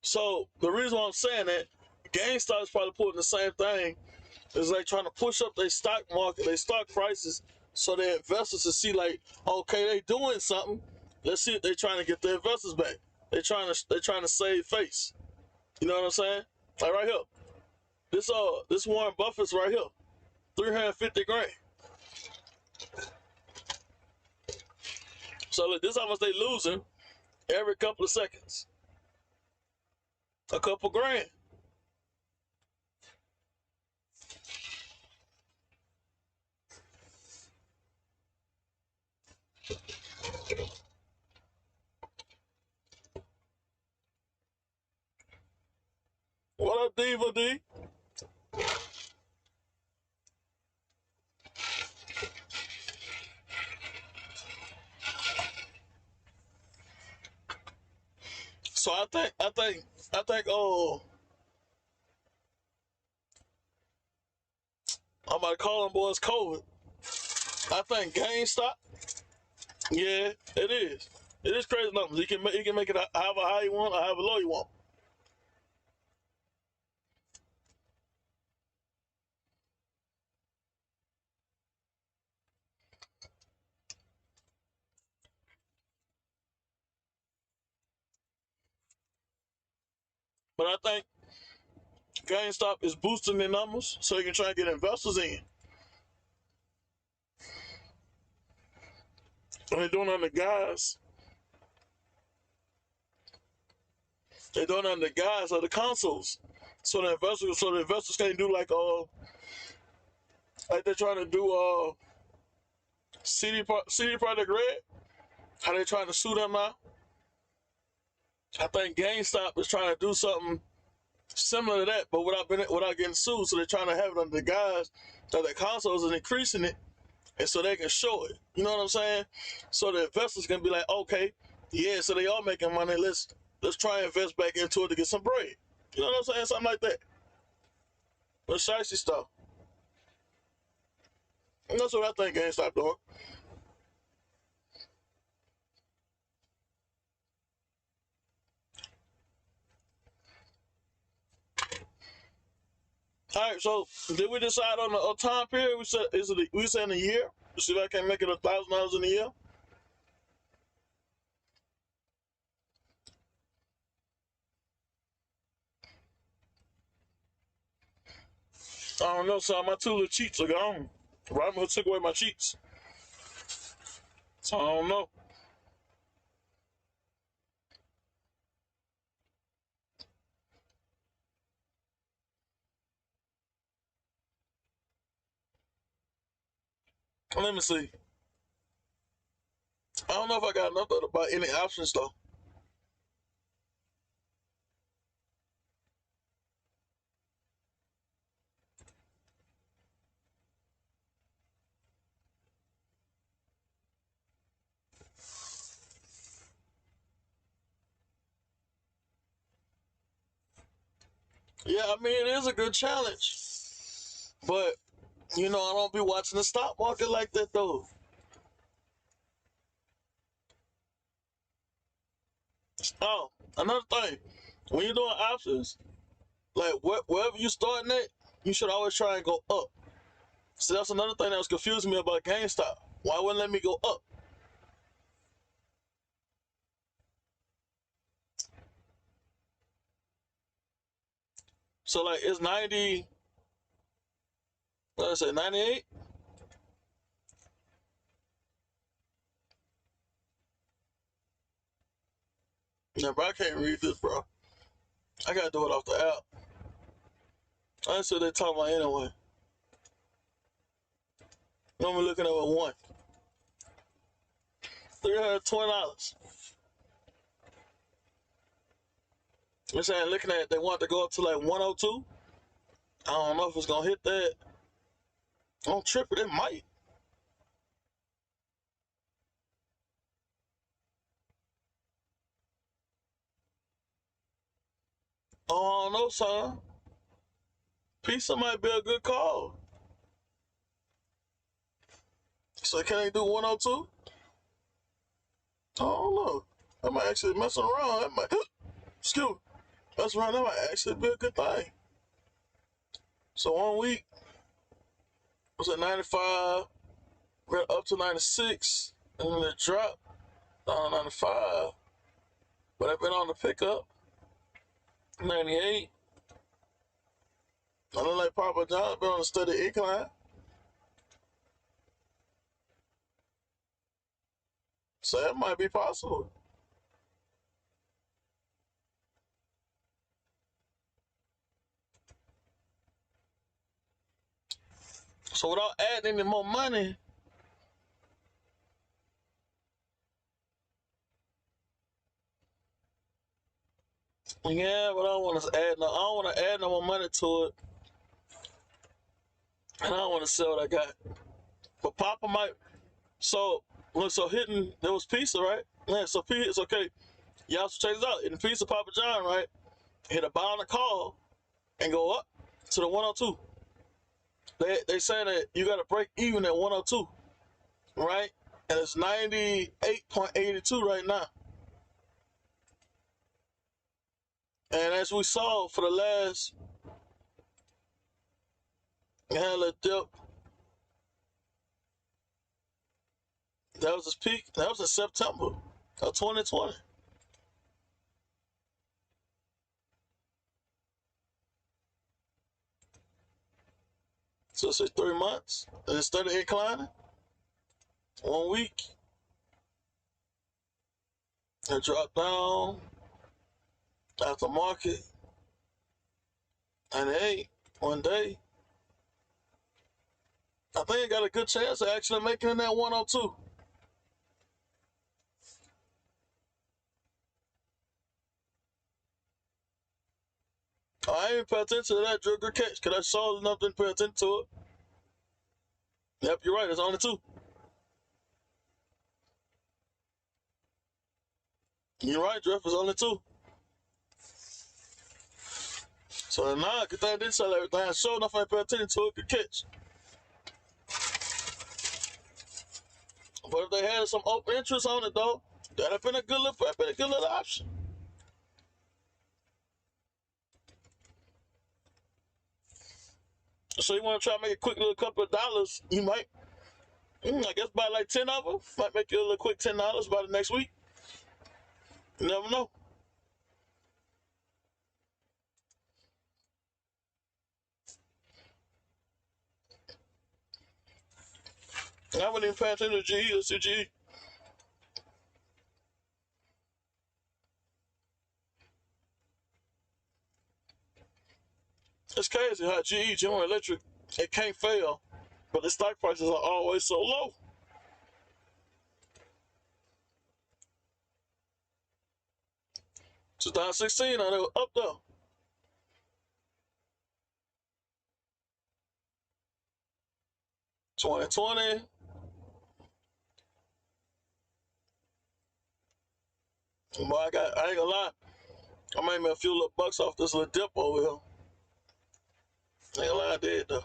So the reason why I'm saying that, GameStop is probably putting the same thing. It's like trying to push up their stock market, their stock prices, so their investors to see like, okay, they doing something. Let's see if they're trying to get their investors back. They're trying to save face. You know what I'm saying? Like right here, this Warren Buffett's right here, 350 grand. So look, this is how much they losing every couple of seconds. A couple grand. What up, Diva D? So I think about to call them boys COVID. I think GameStop, yeah, it is. It is crazy numbers. You can make it however high you want or however low you want. But I think GameStop is boosting their numbers so you can try and get investors in. And they're doing it on the guys. They're doing it on the guys of the consoles. So the investors can't do like they're trying to do CD Projekt Red. How they trying to sue them now? I think GameStop is trying to do something similar to that, but without getting sued. So they're trying to have it under the guise that the consoles is increasing it, and so they can show it. You know what I'm saying? So the investors can be like, okay, yeah, so they are making money. Let's try and invest back into it to get some bread. You know what I'm saying? Something like that. But shicey stuff. And that's what I think GameStop doing. All right, so did we decide on a time period? We said we said in a year. See if I can make it $1,000 in a year. I don't know, son. My two little cheats are gone. Robinhood took away my cheats, so I don't know. Let me see. I don't know if I got enough to buy any options though. Yeah, I mean it is a good challenge, but I don't be watching the stock market like that though. Oh, another thing, when you're doing options, like wherever you starting at, you should always try and go up. So that's another thing that was confusing me about GameStop. Why wouldn't let me go up? So like it's 90, let's say 98. Yeah, bro, I can't read this, bro. I gotta do it off the app. That's what they're talking about anyway. I'm looking at it with one. $320. They're saying looking at they want to go up to like 102. I don't know if it's gonna hit that. Don't trip it, it might. Oh, I don't know, son. Pizza might be a good call. So can they do 102? I don't know. I might actually messing around. That might excuse me. Messing around, that might actually be a good thing. So 1 week was at 95, went up to 96, and then it dropped down to 95. But I've been on the pickup. 98. I look like Papa John been on a steady incline. So that might be possible. So without adding any more money, yeah, but I don't want to add no. I don't want to add no more money to it, and I don't want to sell what I got. But Papa might. So look, so hitting there was pizza, right? Yeah. So it's okay. Y'all should check this out. Hitting pizza, Papa John, right? Hit a buy on the call and go up to the 102. They say that you got to break even at 102, right? And it's 98.82 right now. And as we saw for the last, hella dip, that was its peak. That was in September of 2020. So it's 3 months. And instead of inclining, 1 week, it dropped down after market. And hey, one day, I think it got a good chance of actually making it that 102. I ain't pay attention to that Joker catch because I saw enough to pay attention to it. Yep, you're right. It's only two. You're right, Jeff. It's only two. So now, good thing I didn't sell everything. I sure enough I ain't pay attention to it. Good catch. But if they had some open interest on it, though, that'd have been a good little option. So you want to try to make a quick little couple of dollars, you might, I guess buy like 10 of them. Might make you a little quick $10 by the next week. You never know. I wouldn't even pay attention to GE or CGE. It's crazy how GE, General Electric, it can't fail, but the stock prices are always so low. Since 2016, they were up there. $20.20. Boy, I ain't gonna lie. I made me a few little bucks off this little dip over here. Ain't gonna lie, I did though.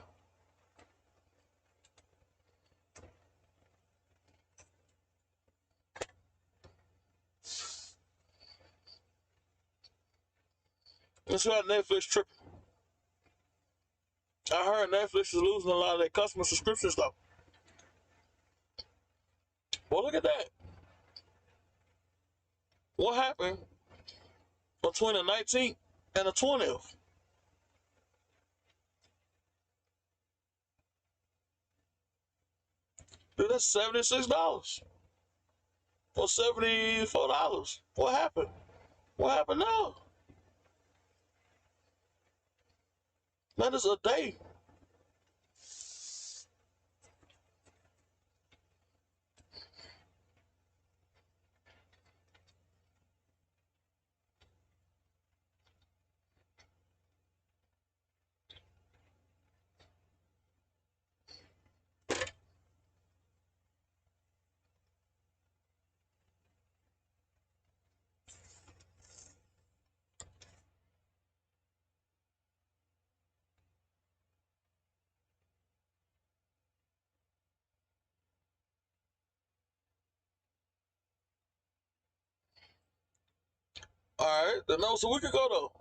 Let's see how Netflix tripping. I heard Netflix is losing a lot of their customer subscription stuff. Well, look at that. What happened between the 19th and the 20th? Dude, that's $76 or $74. What happened? What happened now? That is a day. All right, that was a week ago though.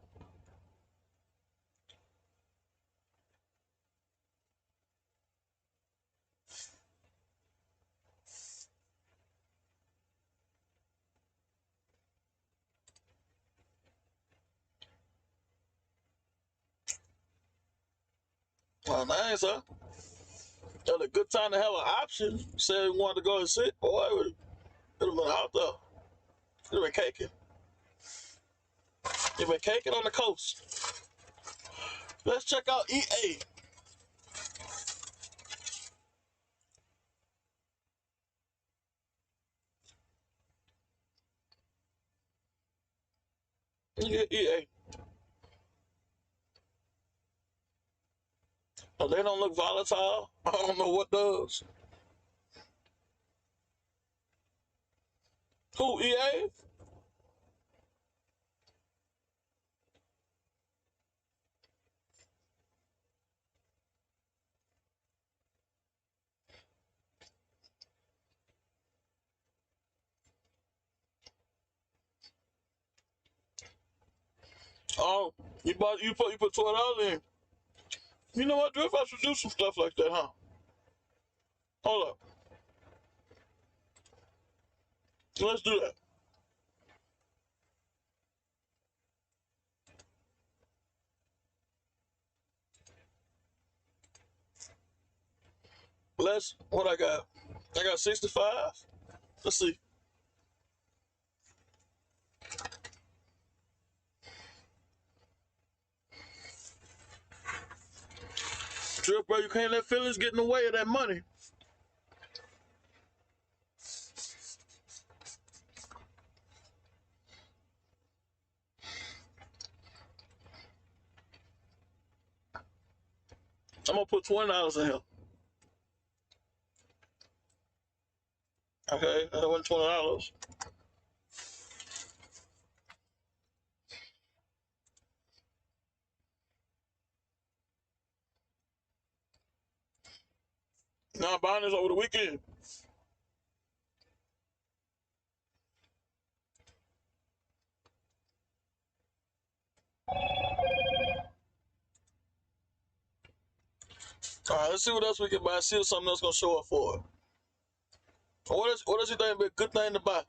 Well, nice, huh? That's a good time to have an option. Said we wanted to go and sit. Boy, it would have been out there. It would have been caking. It been caking on the coast. Let's check out EA. Yeah, EA. Oh, they don't look volatile. I don't know what does. Who, EA? Oh, you put $12 in. You know what, Drift? I should do some stuff like that, huh? Hold up. Let's do that. What I got? I got 65. Let's see. Drift, bro, you can't let feelings get in the way of that money. I'm gonna put $20 in here. Okay, that went $20. Now I'm buying this over the weekend. All right, let's see what else we can buy. See if something else gonna show up for it. What does you think be a good thing to buy?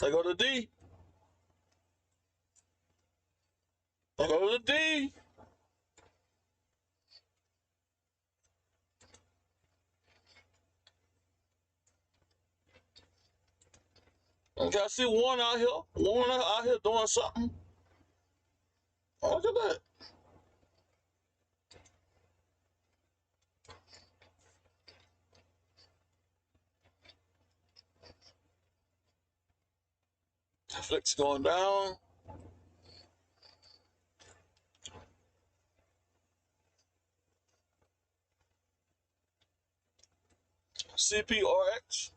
I go to D. I go to D. Okay, I see one out here. One out here doing something. Oh, look at that. Netflix going down. CPRX.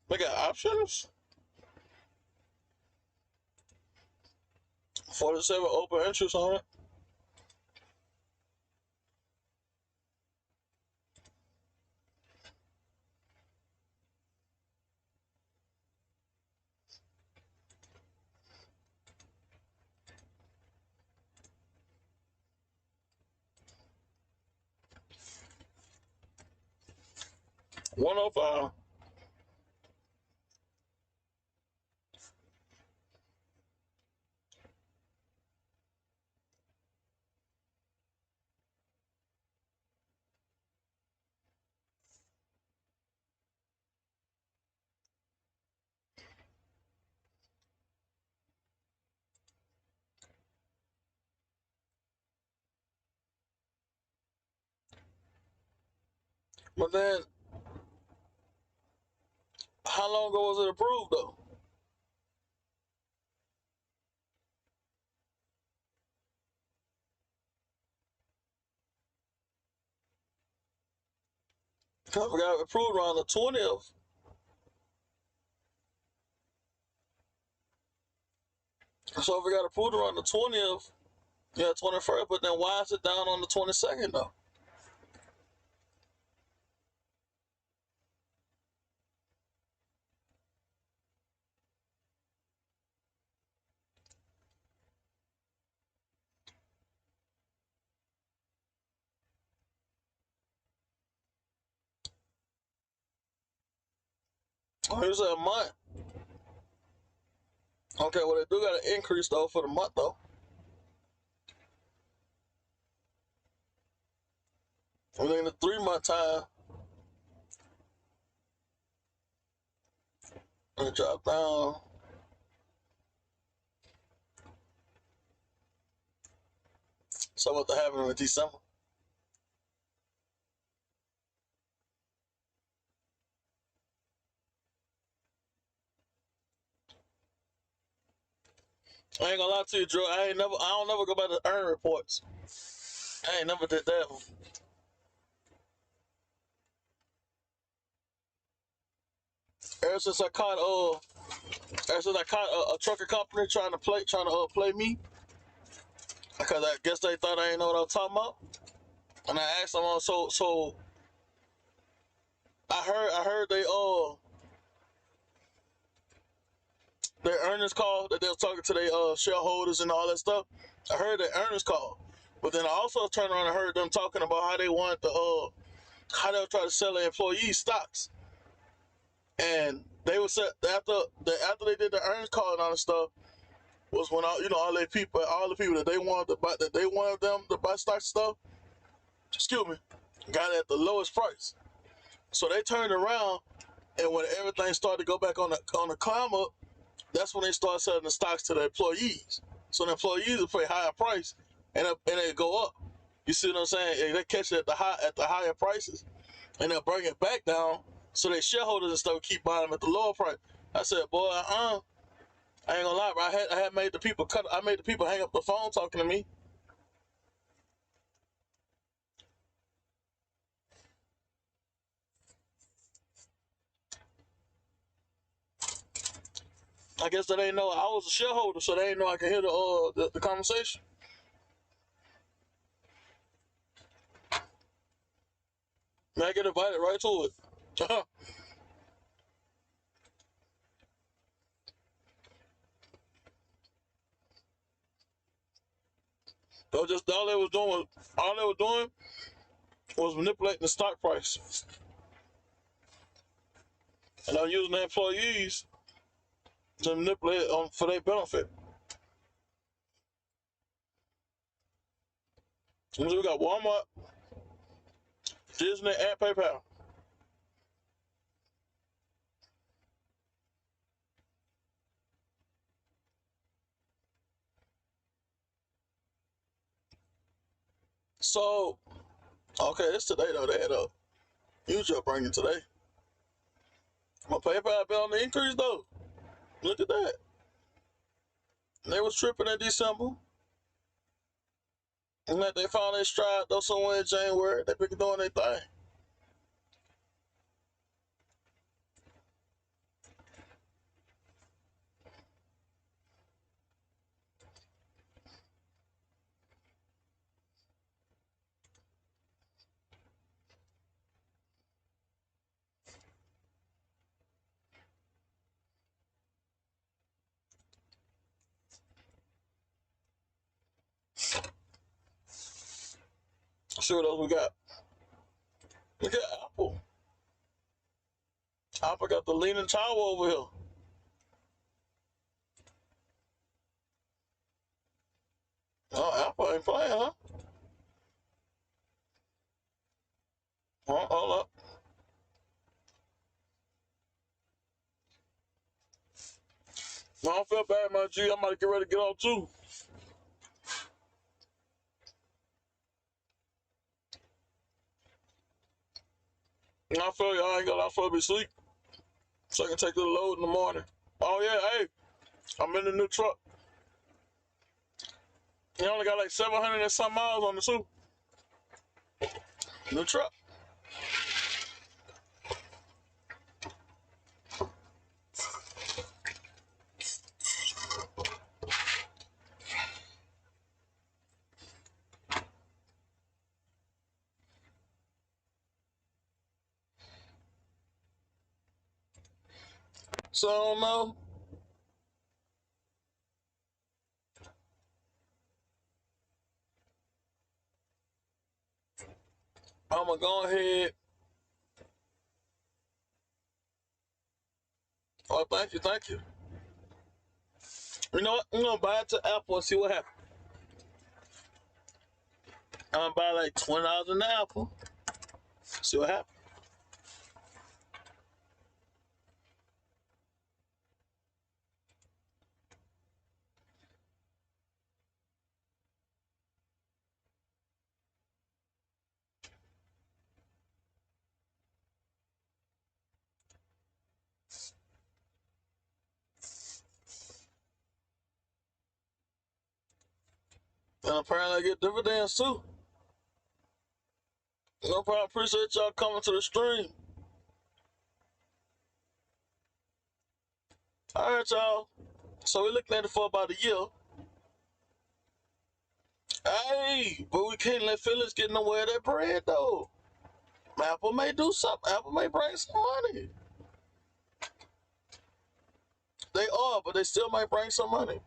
They got options. 47 open interest on it. $105. But then, how long ago was it approved though? I got approved around the 20th. So if it got approved around the 20th, yeah, 21st, but then why is it down on the 22nd though? Oh, here's a month. Okay, well they do got an increase though for the month though. Within the 3 month time, it dropped down. So what happened in December? I ain't gonna lie to you, Drew. I don't never go by the earn reports. I ain't never did that one. Ever since I caught a trucker company trying to play me, because I guess they thought I ain't know what I was talking about. And I asked them, so I heard their earnings call that they was talking to their shareholders and all that stuff. I heard their earnings call, but then I also turned around and heard them talking about how they wanted to how they were trying to sell their employees stocks, and they were set after they did the earnings call and all that stuff was when all the people that they wanted to buy that they wanted them to buy stock stuff, excuse me, got it at the lowest price. So they turned around, and when everything started to go back on the climb up, that's when they start selling the stocks to the employees. So the employees will pay higher price, and they go up. You see what I'm saying? And they catch it at the higher prices, and they'll bring it back down. So their shareholders and stuff keep buying them at the lower price. I said, boy, I ain't gonna lie, bro. I had made the people I made the people hang up the phone talking to me. I guess they didn't know I was a shareholder, so they didn't know I could hear the conversation. Man, I get invited right to it. So just all they were doing was manipulating the stock price, and I'm using the employees to manipulate it for their benefit. So we got Walmart, Disney, and PayPal. So okay, it's today though. They had a huge upbringing today. My PayPal been on the increase though. Look at that. And they was tripping in December. And that they found their stride though somewhere in January. They been doing their thing. Let's see what else we got. Look at Apple. Apple got the leaning tower over here. Oh, Apple ain't playing, huh? Oh, hold up. I don't feel bad, my G. I'm about to get ready to get on too. And I feel you. I ain't gonna lie, I feel be sleep. So I can take the load in the morning. Oh yeah, hey, I'm in the new truck. You only got like 700 and some miles on the too. New truck. So I don't know. I'm gonna go ahead. Oh, thank you, thank you. You know what? I'm gonna buy it to Apple and see what happens. I'm gonna buy like $20 in the Apple. See what happens. And apparently I get dividends too. No problem. Appreciate y'all coming to the stream. All right, y'all. So we're looking at it for about a year. Hey, but we can't let Phillips get in the way of that bread, though. Apple may do something. Apple may bring some money. They are, but they still might bring some money.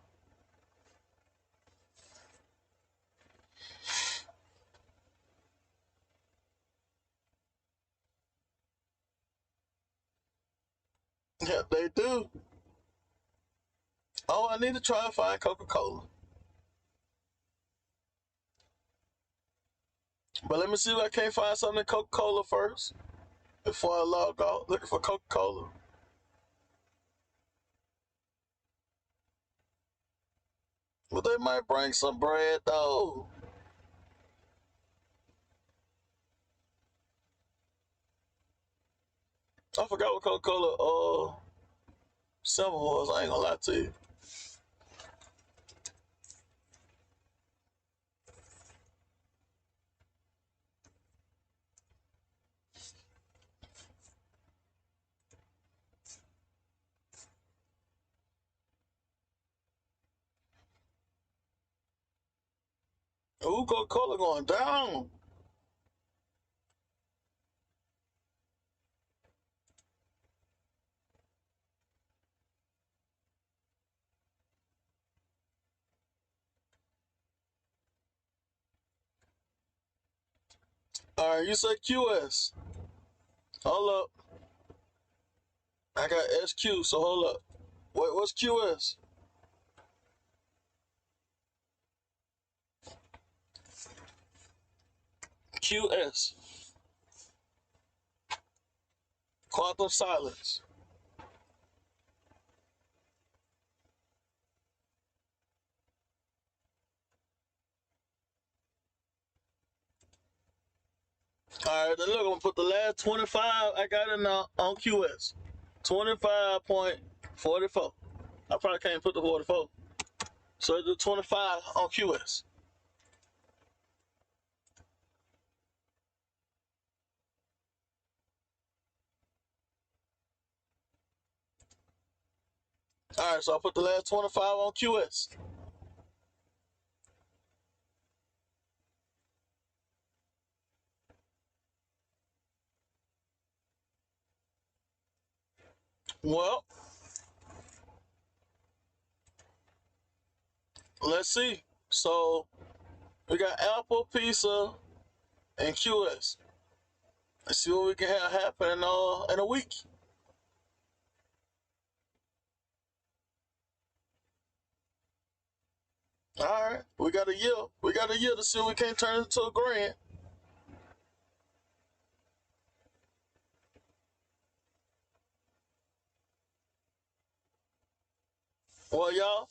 Yeah, they do. Oh, I need to try and find Coca-Cola. But let me see if I can't find something in Coca-Cola first before I log out looking for Coca-Cola. But they might bring some bread though. I forgot what Coca-Cola symbol was. I ain't gonna lie to you. Ooh, Coca-Cola going down. All right, you say QS. Hold up. I got SQ, so hold up. Wait, what's QS? QS. Quantum silence. All right, then look, I'm gonna put the last 25 I got in on QS. 25.44. I probably can't put the 44. So I do 25 on QS. All right, so I put the last 25 on QS. Well, let's see. So we got Apple, Pizza, and QS. Let's see what we can have happen in a week. All right, we got a year. We got a year to see if we can't turn it into a grand. Well, y'all,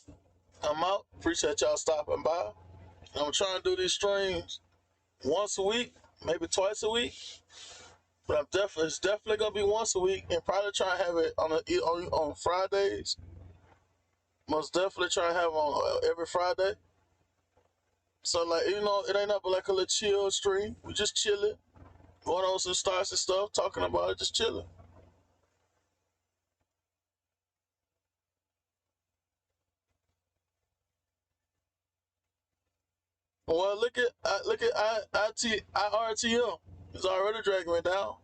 I'm out. Appreciate y'all stopping by. I'm trying to do these streams once a week, maybe twice a week. But it's definitely gonna be once a week, and probably try and have it on Fridays. Most definitely try and have it on every Friday. So like it ain't nothing but like a little chill stream. We just chilling, going on some stars and stuff, talking about it, just chilling. Well, look at IRTM. It's already dragging me down.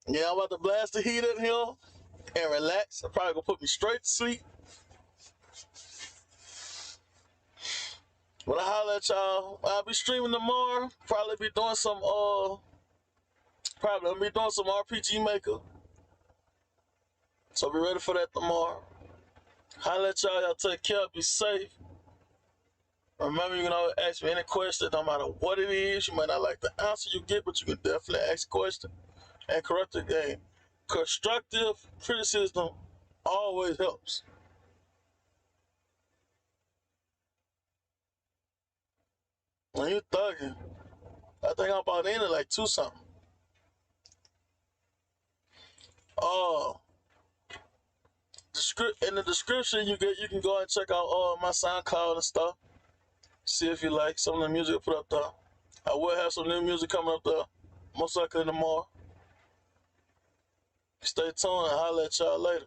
Yeah, I'm about to blast the heat in here and relax. I'm probably gonna put me straight to sleep. But I holler at y'all. I'll be streaming tomorrow. Probably I'll be doing some RPG Maker. So be ready for that tomorrow. Holler at y'all. Y'all take care. Be safe. Remember, you can always ask me any question, no matter what it is. You might not like the answer you get, but you can definitely ask a question and correct the game. Constructive criticism always helps. When you thugging, I think I'm about in at like 2 something. Uh, in the description you can go and check out my SoundCloud and stuff. See if you like some of the music I put up there. I will have some new music coming up there, most likely tomorrow. Stay tuned and holler at y'all later.